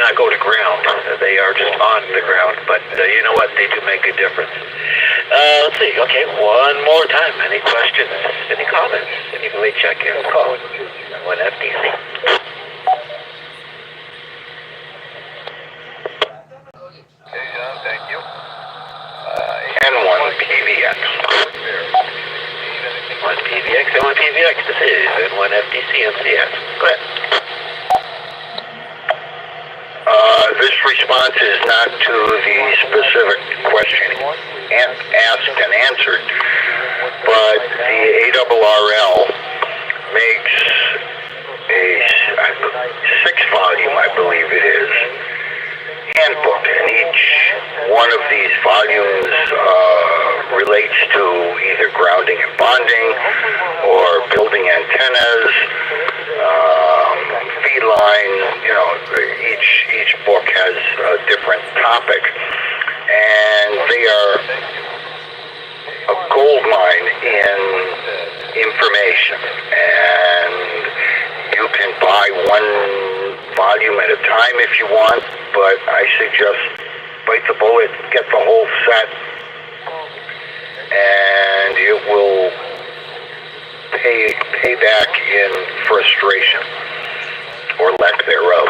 Speaker 3: not go to ground. They are just on the ground, but you know what? They do make a difference. Let's see. Okay, one more time. Any questions? Any comments? Any late check-in? Call 1FTC.
Speaker 4: Okay, John, thank you. And 1PVX.
Speaker 3: 1PVX and 1PVX. This is and 1FTC NCS. Go ahead.
Speaker 4: This response is not to the specific question asked and answered, but the ARRL makes a 6-volume, I believe it is, handbook, and each one of these volumes relates to either grounding and bonding or building antennas, feed line. You know, each book has a different topic, and they are a gold mine in information, and you can buy one volume at a time if you want, but I suggest bite the bullet, get the whole set, and it will pay back in frustration or lack thereof.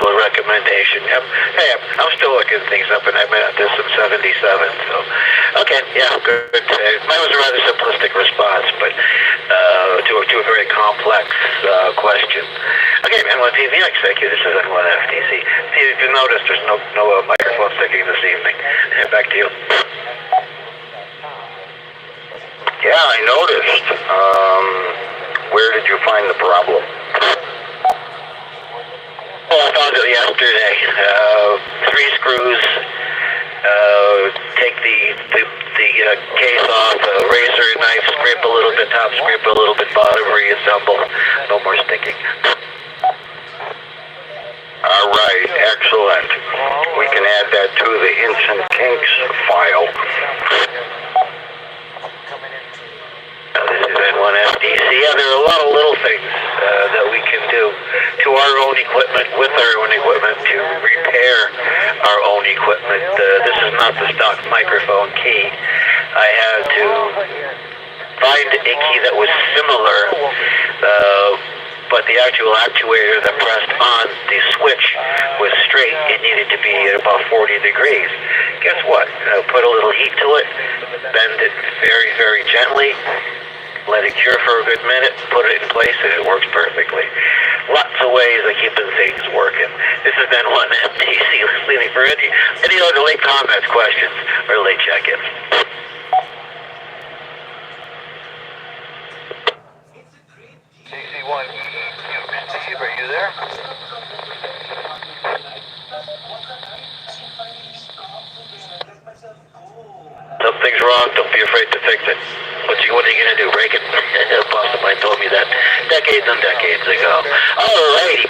Speaker 3: So a recommendation. Yep. Hey, I'm still looking things up, and I'm at this in 77. So, okay, yeah, good. Mine was a rather simplistic response, but to a very complex question. Okay, N1PVX, thank you. This is N1FTC. See, if you notice, there's no microphone sticking this evening. Back to you.
Speaker 4: Yeah, I noticed. Where did you find the problem?
Speaker 3: Well, I found it yesterday. 3 screws. Take the case off, razor knife, scrape a little bit top, scrape a little bit bottom, reassemble. No more sticking.
Speaker 4: All right, excellent. We can add that to the Instant Kinks file.
Speaker 3: This is N1FDC. Yeah, there are a lot of little things that we can do to our own equipment, with our own equipment, to repair our own equipment. This is not the stock microphone key. I had to find a key that was similar, but the actual actuator that pressed on the switch was straight. It needed to be at about 40 degrees. Guess what? Put a little heat to it, bend it very, very gently, let it cure for a good minute, put it in place, and it works perfectly. Lots of ways of keeping things working. This has been 1FTC. Leaving for any other late comments, questions, or late check-ins.
Speaker 4: CC1, Steve, are you there?
Speaker 3: Something's wrong, don't be afraid to fix it. What are you going to do, break it? A boss of mine told me that decades and decades ago. Alrighty,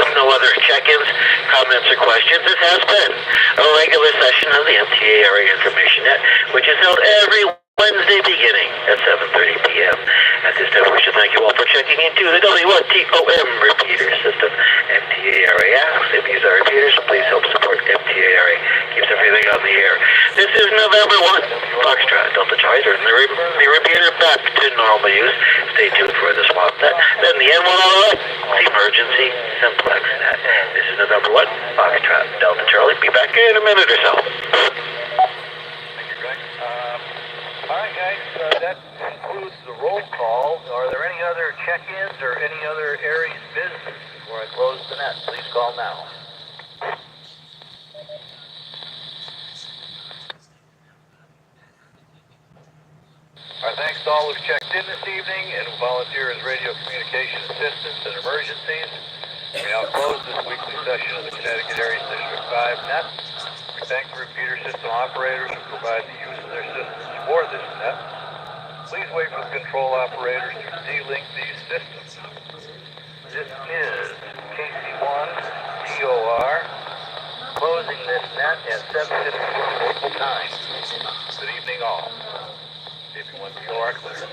Speaker 3: with no other check-ins, comments, or questions, this has been a regular session of the MTA Area Information Net, which is held every Wednesday beginning at 7:30 p.m. At this time, we should thank you all for checking into the W1TOM repeater system. MTA Area asks if these are repeaters, please help support MTA Area. Keeps everything on the air. This is November 1. Foxtrot, Delta Charger, and the repeater back to normal use. Stay tuned for the swap net. Then the N1LI, the emergency simplex net. This is November 1. Foxtrot, Delta Charlie. Be back in a minute or so.
Speaker 4: Thank you, Greg. All right, guys, that concludes the roll call. Are there any other check-ins or any other Aries business before I close the net? Please call now. Our thanks to all who've checked in this evening and who volunteer as radio communication assistants in emergencies. We now close this weekly session of the Connecticut Aries District 5 net. We thank the repeater system operators who provide the use of their systems for this net. Please wait for the control operators to de-link these systems. This is KC1 TOR, closing this net at 7:51 local time. Good evening all. KC1 TOR clear.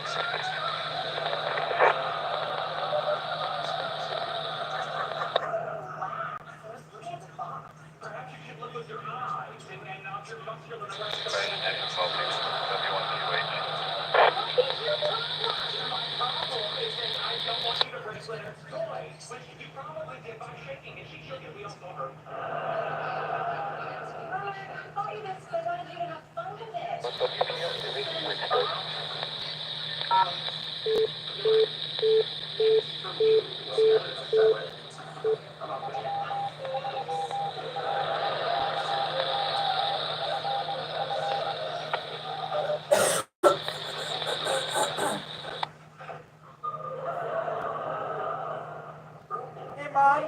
Speaker 1: Hey, Mom,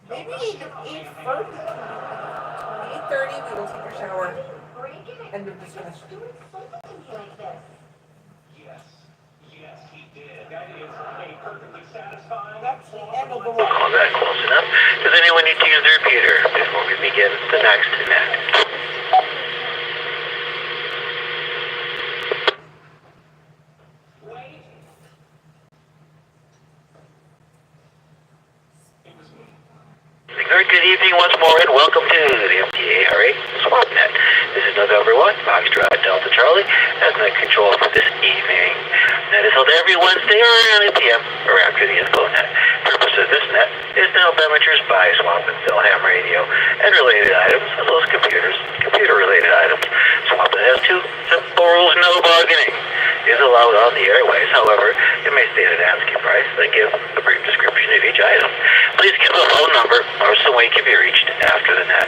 Speaker 1: maybe 8:30. 8:30, we will take a shower. End of discussion. That's the end of the walk.
Speaker 3: All that close enough. Does anyone need to use the repeater before we begin the next net? Very good evening once more and welcome to the MTARA SwapNet. This is November 1, Foxtrot Delta Charlie, as net control for this evening. Net is held every Wednesday around 8 p.m. or after the InfoNet. Purpose of this net is to help amateurs buy, swap, and sell ham radio and related items, as well as computer-related items. SwapNet has two simple rules: no bargaining is allowed on the airways. However, it may state an asking price, then give a brief description of each item. Please give a phone number or some way can be reached after the net.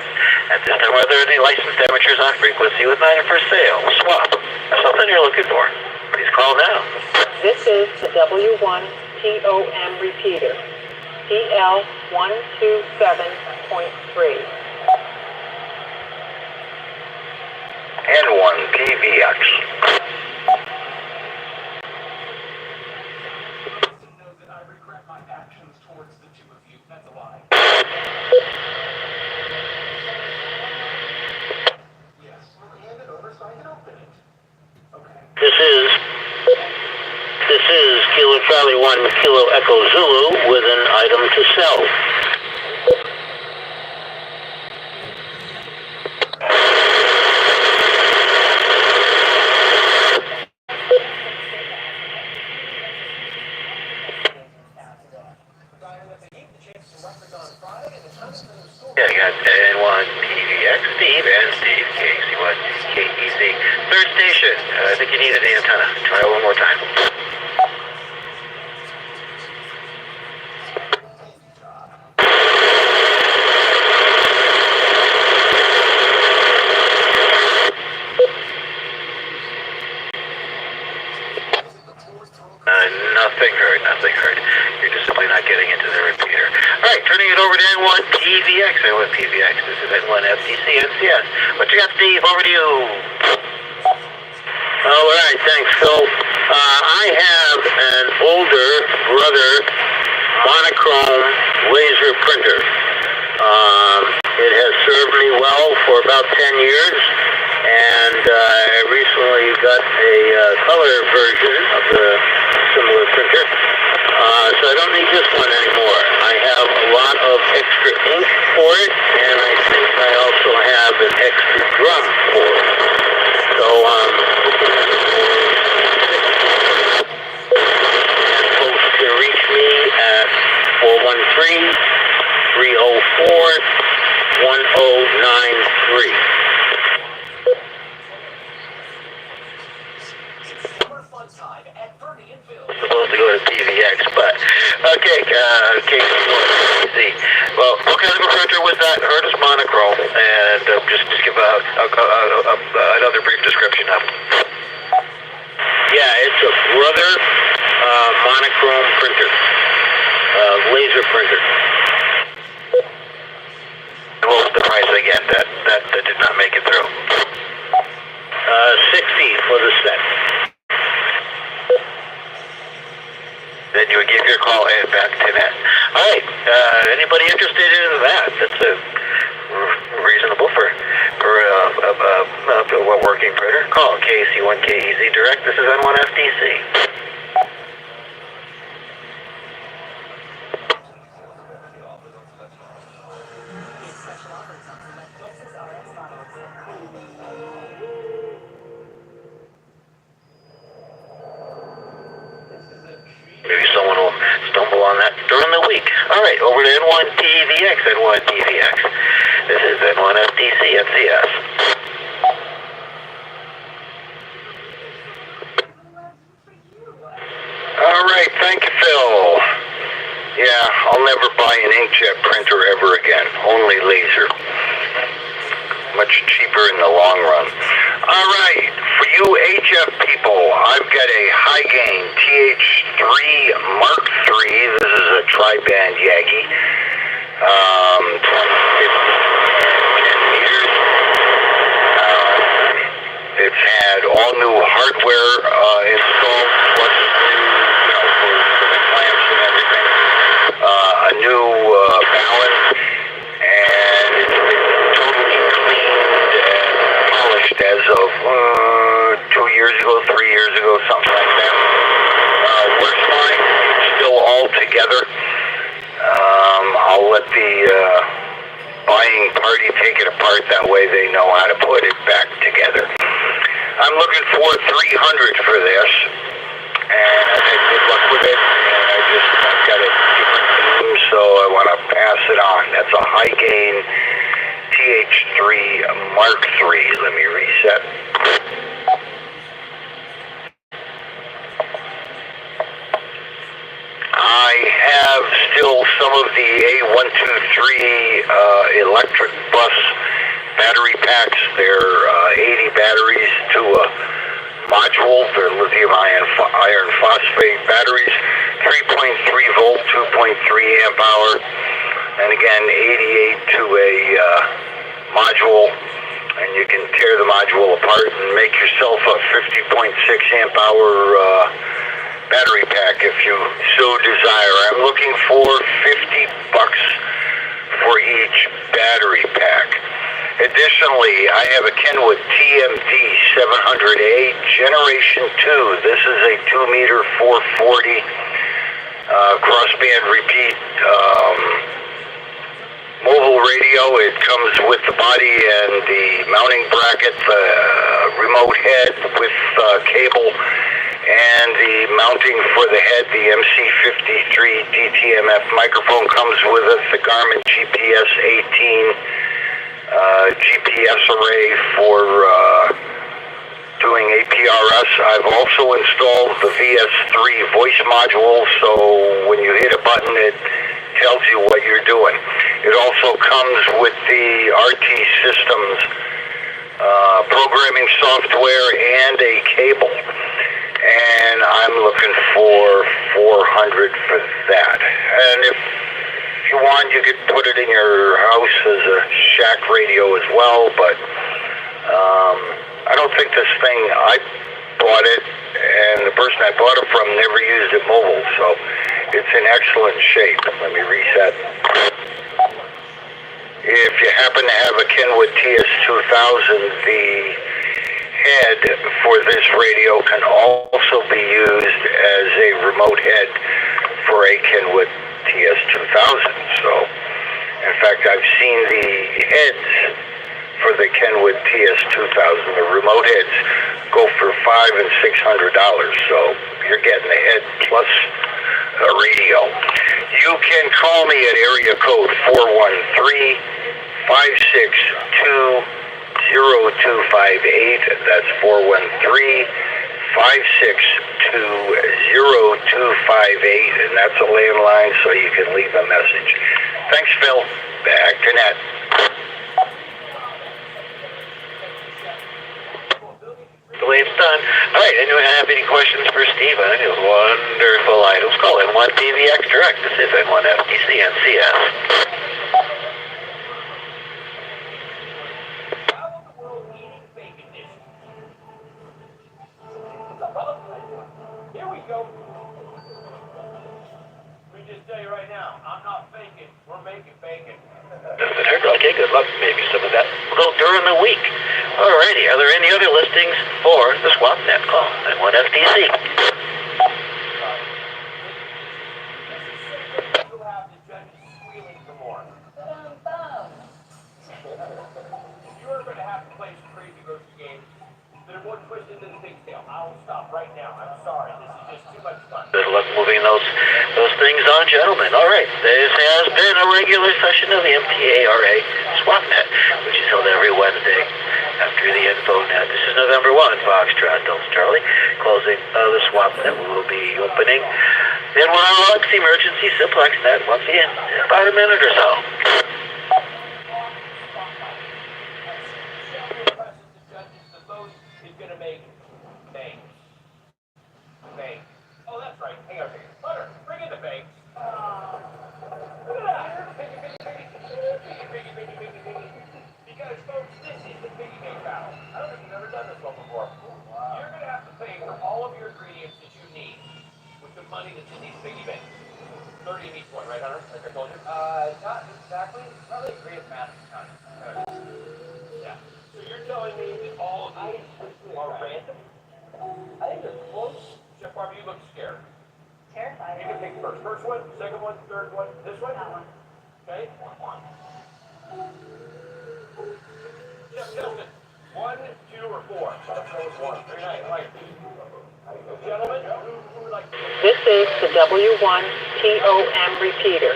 Speaker 3: At this time, are there any licensed amateurs on frequency with either for sale, swap, or something you're looking for? Please call now.
Speaker 8: This is the W1TOM repeater, PL127.3.
Speaker 3: N1 PVX. This is Kilo Charlie 1 Kilo Echo Zulu with an item to sell. Yeah, I got N1 PVX, Steve, and Steve, KC1 KEC. Third station, I think you needed the antenna. Try it one more time. Nothing heard. You're just simply not getting into the repeater. Alright, turning it over to N1 PVX. N1 PVX, this is N1 FTC NCS. What you got, Steve? Over to you. Alright, thanks, Phil. I have an older brother monochrome laser printer. It has served me well for about 10 years, and I recently got a color version of the similar printer, so I don't need this one anymore. I have a lot of extra ink for it, and I think I also have an extra drum for it. So, and folks can reach me at 413-304-1093. Supposed to go to PVX, but okay, well, what kind of a printer was that? Heard is monochrome, and just give another brief description of it. Yeah, it's a Brother monochrome printer, laser printer. What was the price again? That did not make it through. $60 for the set. then you would give your call back to net. All right. Anybody interested in that? That's a reasonable for a working printer. Call KC1KEZ Direct. This is N1FDC. Maybe someone will stumble on that during the week. All right, over to N1TVX, N1TVX. This is N1FDC, NCS. All right, thank you, Phil. Yeah, I'll never buy an inkjet printer ever again. Only laser. Much cheaper in the long run. All right, for you HF people, I've got a high gain TH3 Mark III. This is a tri-band Yagi. 10 meters. It's had all new hardware installed, plus for the clamps and everything. A new balance, and it's been totally cleaned and polished as of 2 years ago, 3 years ago, something like that. Works fine. It's still all together. I'll let the buying party take it apart. That way they know how to put it back together. I'm looking for 300 for this, and I think good luck with it. And I've got a different theme, so I want to pass it on. That's a high gain TH3 Mark III. Let me reset. I have still some of the A123 electric bus battery packs. They're 80 batteries to a module. They're lithium iron phosphate batteries, 3.3 volt, 2.3 amp hour, and again 88 to a module. And you can tear the module apart and make yourself a 50.6 amp hour battery pack if you so desire. I'm looking for $50 for each battery pack. Additionally, I have a Kenwood TMD 700A Generation 2. This is a 2 meter 440 crossband repeat mobile radio. It comes with the body and the mounting bracket, the remote head with cable, and the mounting for the head. The MC53 DTMF microphone comes with it. The Garmin GPS 18 GPS array for doing APRS. I've also installed the VS3 voice module, so when you hit a button, it tells you what you're doing. It also comes with the RT Systems programming software and a cable. And I'm looking for 400 for that. And if you want, you could put it in your house as a shack radio as well, but I don't think this thing, I bought it, and the person I bought it from never used it mobile, so it's in excellent shape. Let me reset. If you happen to have a Kenwood TS2000, the head for this radio can also be used as a remote head for a Kenwood TS2000. So, in fact, I've seen the heads for the Kenwood TS2000, the remote heads, go for $500 and $600. So you're getting the head plus a radio. You can call me at area code 413-562-0258. That's 413-562-0258, and that's a landline, so you can leave a message. Thanks, Phil. Back to net. The wave's done. All right, anyone have any questions for Steve on any of those wonderful items? Call N1TVX Direct. This is N1FDC NCS.
Speaker 9: Here we go.
Speaker 3: tell you right now, I'm not faking. We're making bacon.
Speaker 5: Okay, good luck. Maybe some of that will go during the week. Alrighty, are there any other listings for the SwapNet? Call 91 FTC.
Speaker 3: You'll have the judges squealing for more. If you were going to have to play some crazy grocery games that are more twisted than a pigtail, I will stop right now. I'm sorry. This is just too much fun.
Speaker 5: Good luck moving those things on, gentlemen. All right, this has been a regular session of the MTARA SwapNet, which is held every Wednesday after the InfoNet. This is November 1, Foxtrot, Delta Charlie, closing the SwapNet. We will be opening the N1 Emergency Simplex Net once again in about a minute or so.
Speaker 3: The vote is going to make bank. Bank. Oh, that's right. Hang on a second. Butter, bring in the bank. Look at that. Piggy. Because, folks, this is the piggy bank battle. I don't think you've ever done this one before. You're going to have to pay for all of your ingredients that you need with the money that's in these piggy banks. 30 in each one, right, Hunter? Like I told you?
Speaker 2: Not exactly. Probably agree with Matt.
Speaker 3: Yeah. So you're telling me that all of these are random?
Speaker 2: I think they're close.
Speaker 3: Jeff Barber, you look scared.
Speaker 6: Terrified.
Speaker 3: You can pick first. First one, second one, third one, this one?
Speaker 6: That one.
Speaker 3: Okay? Jeff Justin, 1, 2, or 4? Let's go with 1. Very nice. I like it. Gentlemen, who would like to
Speaker 8: This is the W1TOM repeater,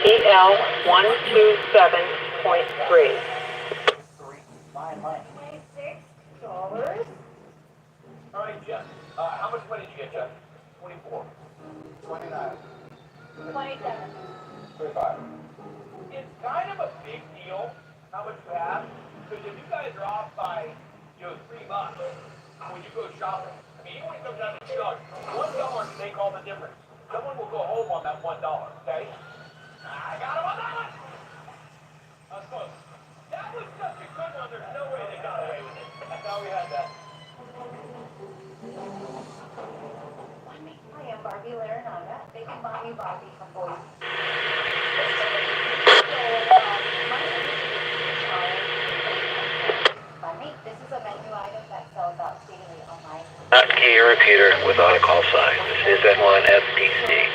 Speaker 8: TL127.3.
Speaker 6: $26.
Speaker 3: All right, Jeff. How much money did you get, Jeff? 24.
Speaker 2: 29.
Speaker 6: 27.
Speaker 3: 25. It's kind of a big deal how much you have, because if you guys are off by, $3 when you go shopping, I mean, even when it comes down to $2, $1 can make all the difference. Someone will go home on that $1, okay? I got him on that one. That's close. That was such a good one. There's no way they got away with it. I thought we had that.
Speaker 6: I am Barbie Laranada. They can buy me Barbie from Boise. This is a menu item that sells out daily online.
Speaker 5: Not key or repeater without a call sign. This is N1 FTC.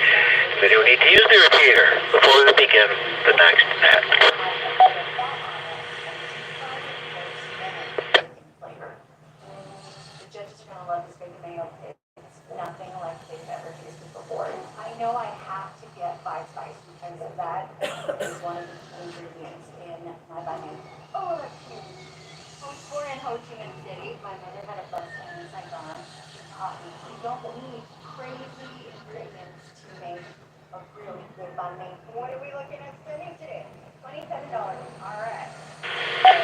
Speaker 5: If anyone need to use the repeater before we begin the next net.
Speaker 6: The judges are gonna love this big mayo. It's nothing like they've ever tasted before. I know I have to get 5 spice because that is one of the ingredients in my banh. Oh, that's cute. I was born in Ho Chi Minh City. My mother had a bus in Saigon. She taught me you don't need crazy ingredients to make a really good banh mi. What are we looking at spending today? $27. All right.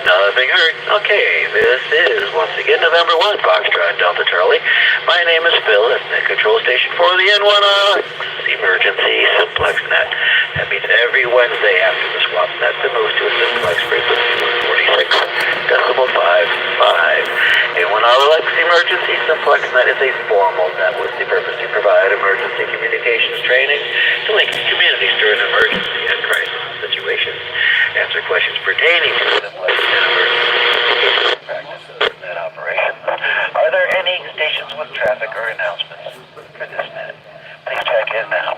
Speaker 5: Nothing heard. Okay, this is once again November 1, Foxtrot, Delta Charlie. My name is Phil at the control station for the N1 Emergency Simplex Net. That means every Wednesday after the swap net, the move to a simplex frequency of 46.55. N1 Emergency Simplex Net is a formal net with the purpose to provide emergency communications training to link communities during emergency and crisis situations. Answer questions pertaining to simplex net emergency practices of net operation. Are there any stations with traffic or announcements for this net? Please check in now.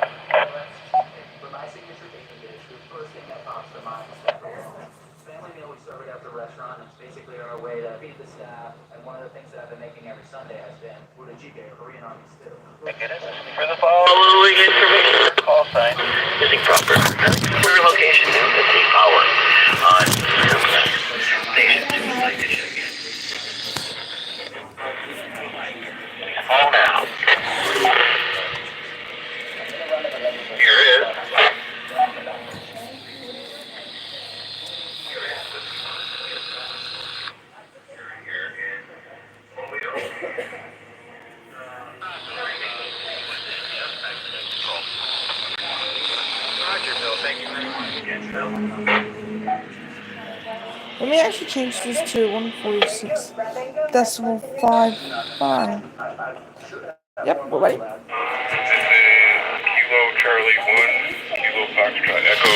Speaker 2: For my signature bacon dish, the first thing that pops to mind is pepperoni. Family meal, we serve it at the restaurant. It's basically our way to feed the staff. And one of the things that I've been making every Sunday has been Urajike, or Korean Army stew.
Speaker 5: For the following information, call sign using proper clear location and the same power on Simplex Station 2. All now. Here is.
Speaker 1: Let me actually change this to 146.55. Yep, we're ready.
Speaker 4: Kilo Charlie 1.
Speaker 3: Zulu Foxtrot. Echo,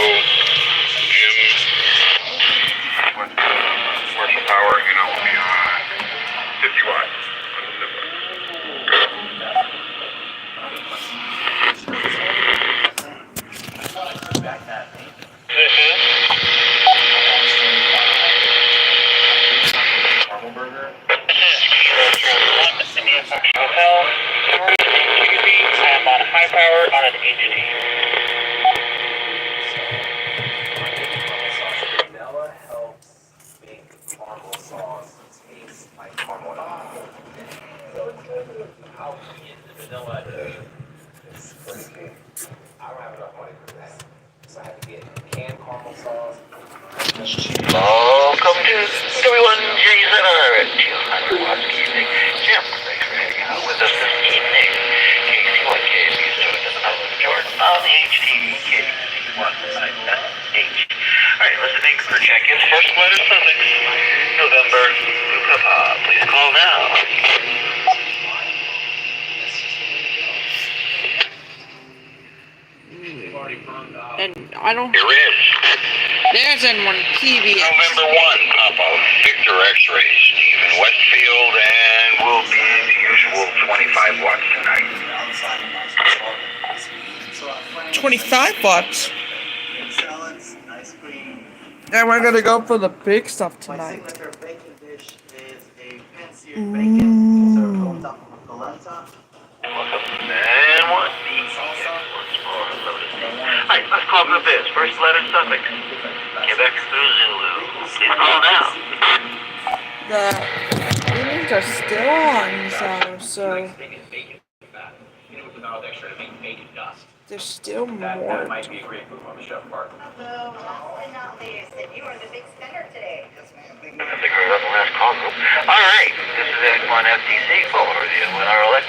Speaker 3: Jim, what's commercial power, and I will be on 50 watts on the zipper. This is Kilo Charlie 1, India Fox Hotel. I am on high power on an HD.
Speaker 9: Vanilla helps make caramel sauce taste like caramel. So in terms of how we get the vanilla is crazy. I don't have enough money for that. So I had to get canned caramel sauce.
Speaker 5: Welcome to WN1JZR at 200 watts evening. Jim, thanks for hanging out with us this evening. KC1KB is doing this out of Jordan on the HTV KC1H. Alright, listening for check-ins. First letter suffix, November. Please call now.
Speaker 1: And I don't.
Speaker 3: Here is
Speaker 1: There's N1 PBS.
Speaker 3: November 1, Papa Victor X-ray, Stephen Westfield, and will be the usual 25 watts tonight.
Speaker 1: 25 watts. And we're gonna go for the big stuff
Speaker 9: My
Speaker 1: tonight.
Speaker 9: signature bacon dish is a pan-seared bacon served on top of a polenta.
Speaker 5: And one. Alright, let's call for the biz. First letter suffix. Quebec through Zulu. Please call now.
Speaker 1: The meetings are still on, so there's still
Speaker 9: That
Speaker 1: more.
Speaker 9: might be a great move on the chef part.
Speaker 6: Although, last but not least, if you are the big spender today.
Speaker 5: I think we're on the last call group. Alright, this is X1 FTC. Forward review with RLX.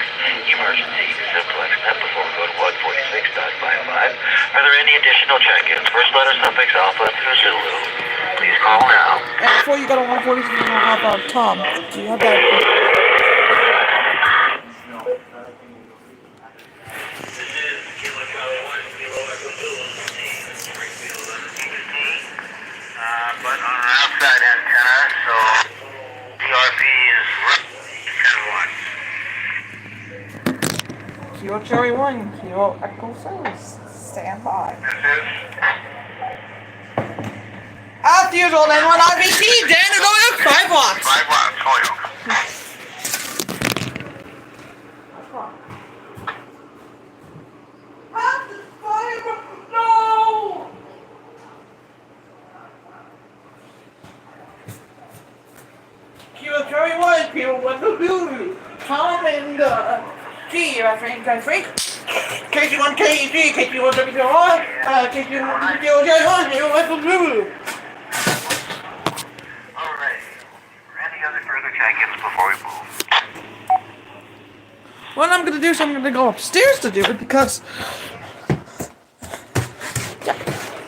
Speaker 5: Emergency. Simplex net before we go to 146.55. Are there any additional check-ins? First letter suffix Alpha through Zulu. Please call now.
Speaker 1: And before you go to 146, how about Tom? Do you have that?
Speaker 5: But on an outside antenna, so DRP is 10 watts.
Speaker 1: Kilo Cherry 1, Kilo Echo Service. Stand by. As usual, then when RBT, Dan is going up 5 watts.
Speaker 3: 5 watts, Holyoke.
Speaker 1: No! Kilo Cherry 1, Kilo 1 Blue, Tom and G, I think, KG1 KG, KG1 WR, KG1 KG1 Blue.
Speaker 5: Alright. Any other further check-ins before we move?
Speaker 1: What I'm gonna do is I'm gonna go upstairs to do it because.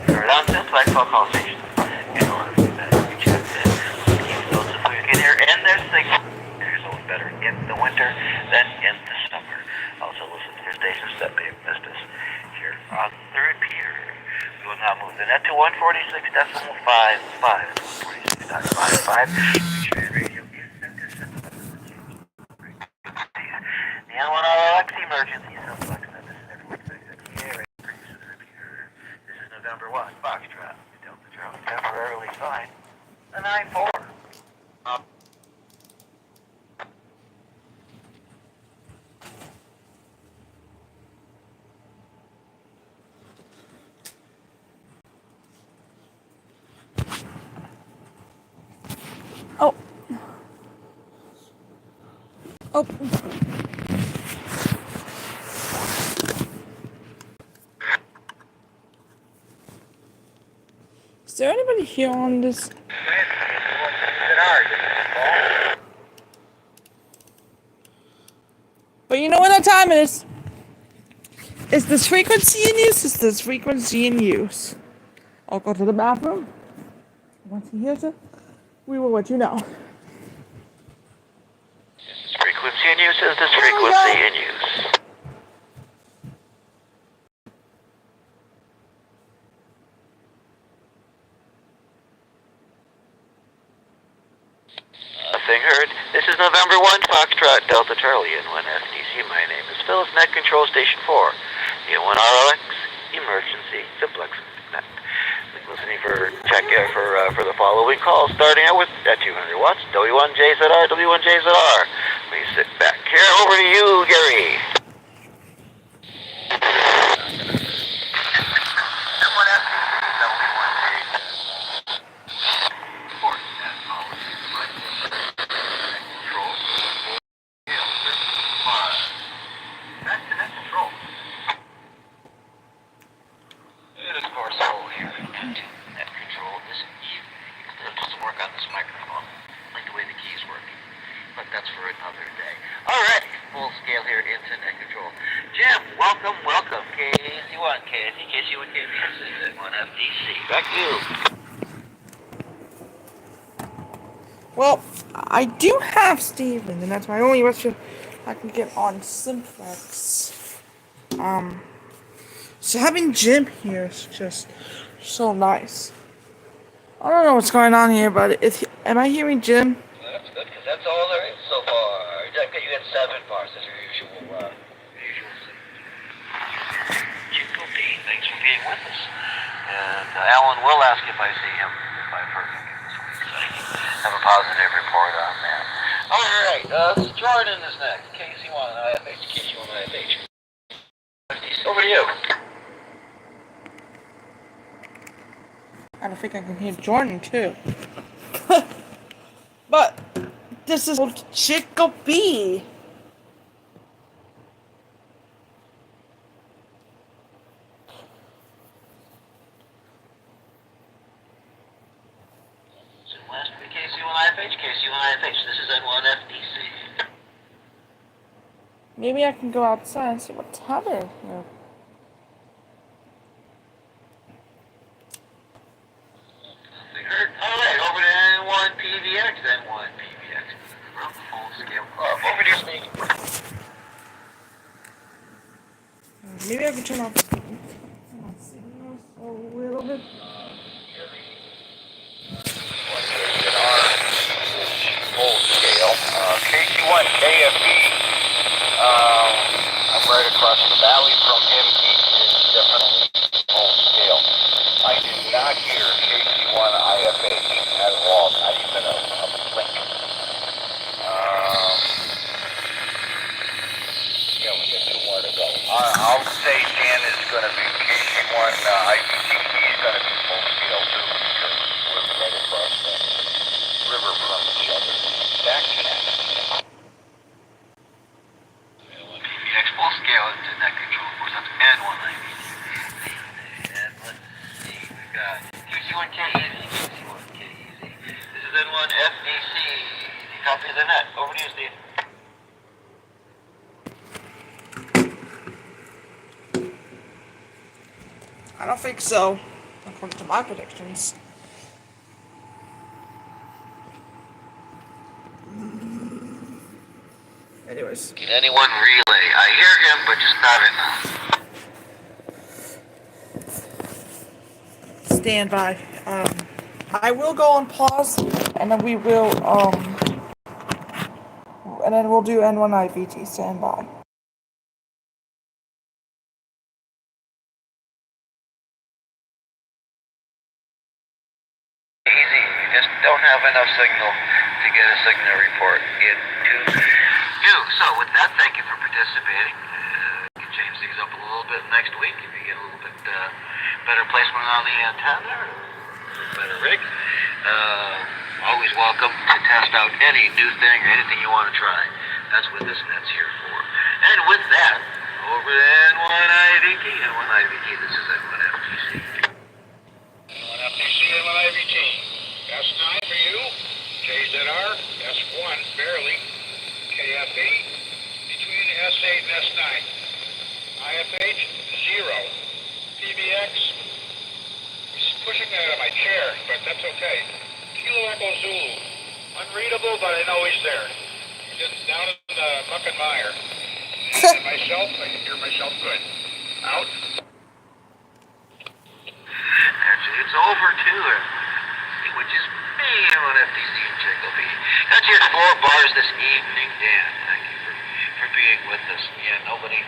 Speaker 5: Turn on Simplex, I'll call station. In order for that to be checked in. Keep those so you can hear and their signal. It's always better in the winter than in the summer. Also listen for stations that may have missed us here on 3rd Pier. We will now move the net to 146.55. 146.55. Make sure your radio is set to Simplex. The N1RLX emergency Simplex. This is everyone This is November 1, Foxtrot. Delta Charlie temporarily fine. The 9-4.
Speaker 1: Oh. Oh. Is there anybody here on this? But you know what that time is? Is this frequency in use? Is this frequency in use? I'll go to the bathroom. Once he hears it, we will let you know.
Speaker 5: Frequency in use is this frequency in use. Everything heard. This is November 1, Foxtrot, Delta Charlie, N1 FTC. My name is Phyllis, Net Control Station 4. N1 RLX, Emergency Simplex Net. Listening for for the following call, starting out with at 200 watts, W1JZR, W1JZR. Please sit back. Here, over to you, Gary.
Speaker 1: Well, I do have Steven, and that's my only restaurant I can get on Simplex. So having Jim here is just so nice. I don't know what's going on here, but am I hearing Jim?
Speaker 3: Well, that's good, because that's all there is so far. You had 7 bars, as your usual Chico B, thanks for being with us.
Speaker 5: And Alan will ask if I see him, if I've heard from him this week, so I can have a positive report on that.
Speaker 3: All right, Jordan is next. KC1 IFH, KC1 IFH. Over to you.
Speaker 1: I don't think I can hear Jordan too. But this is old Chico B.
Speaker 3: Last week, KC1 IFH, KC1 IFH. This is N1 FDC.
Speaker 1: Maybe I can go outside and see what's happening here.
Speaker 3: All right, over to N1 PVX, N1 PVX. Full scale. Over to your speaking.
Speaker 1: Maybe I can turn off the signals a little bit.
Speaker 3: Full scale. KC1 KFB. I'm right across the valley from him. He is definitely full scale. I did not hear KC1 IFH at all, not even a blink. Yeah, we got 2 more to go. I'll say Dan is going to be KC1 IPT. He's going to be full scale too, because we're right across the river from each other. Back to that. PBX full scale into net control. Of course, that's N1 IPT. And let's see, we got KC1 KEZ, KC1 KEZ. This is N1 FDC. Copy of the net. Over to you, Steve.
Speaker 1: I don't think so, according to my predictions. Anyways.
Speaker 3: Can anyone relay? I hear him, but just not enough.
Speaker 1: Stand by. I will go on pause, and then we will, and then we'll do N1 IVT. Stand by.
Speaker 3: Easy. You just don't have enough signal to get a signal report into you. So with that, thank you for participating. You can change things up a little bit next week if you get a little bit better placement on the antenna or a better rig. Always welcome to test out any new thing or anything you want to try. That's what this net's here for. And with that, over to N1 IVT. N1 IVT, this is N1 FTC. N1 FTC, N1 IVT. S9 for you. KZR, S1, barely. KFE, between S8 and S9. IFH, 0. PBX, he's pushing that out of my chair, but that's okay. Kilo Echo Zulu, unreadable, but I know he's there. He's just down in the muck and mire. And myself, I can hear myself good. Out. Actually, it's over too. Which is me on FTC and Jacob B.
Speaker 5: That's your 4 bars this evening, Dan. Thank you for being with us. Yeah, nobody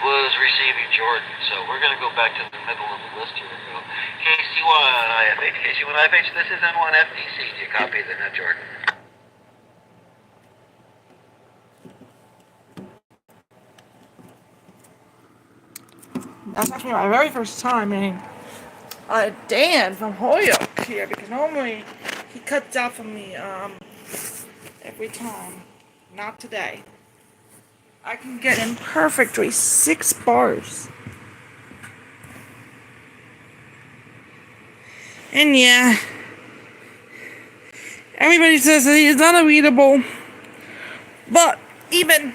Speaker 5: was receiving Jordan, so we're gonna go back to the middle of the list here and go. KC1 IFH, KC1 IFH. This is N1 FTC. Do you copy the net, Jordan?
Speaker 1: That's actually my very first time meeting Dan from Holyoke here, because normally he cuts out from me every time. Not today. I can get in perfectly 6 bars. And yeah, everybody says that he is unreadable, but even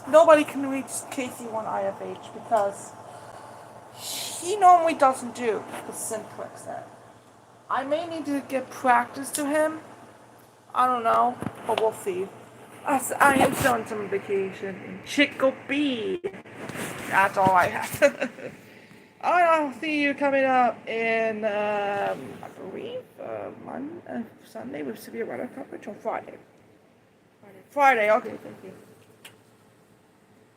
Speaker 1: nobody can reach KC1 IFH because he normally doesn't do the syntax set. I may need to get practice to him. I don't know, but we'll see. I am still on some vacation in Chicopee. That's all I have. I'll see you coming up in, I believe, Sunday with severe weather coverage, or Friday. Friday, okay, thank you.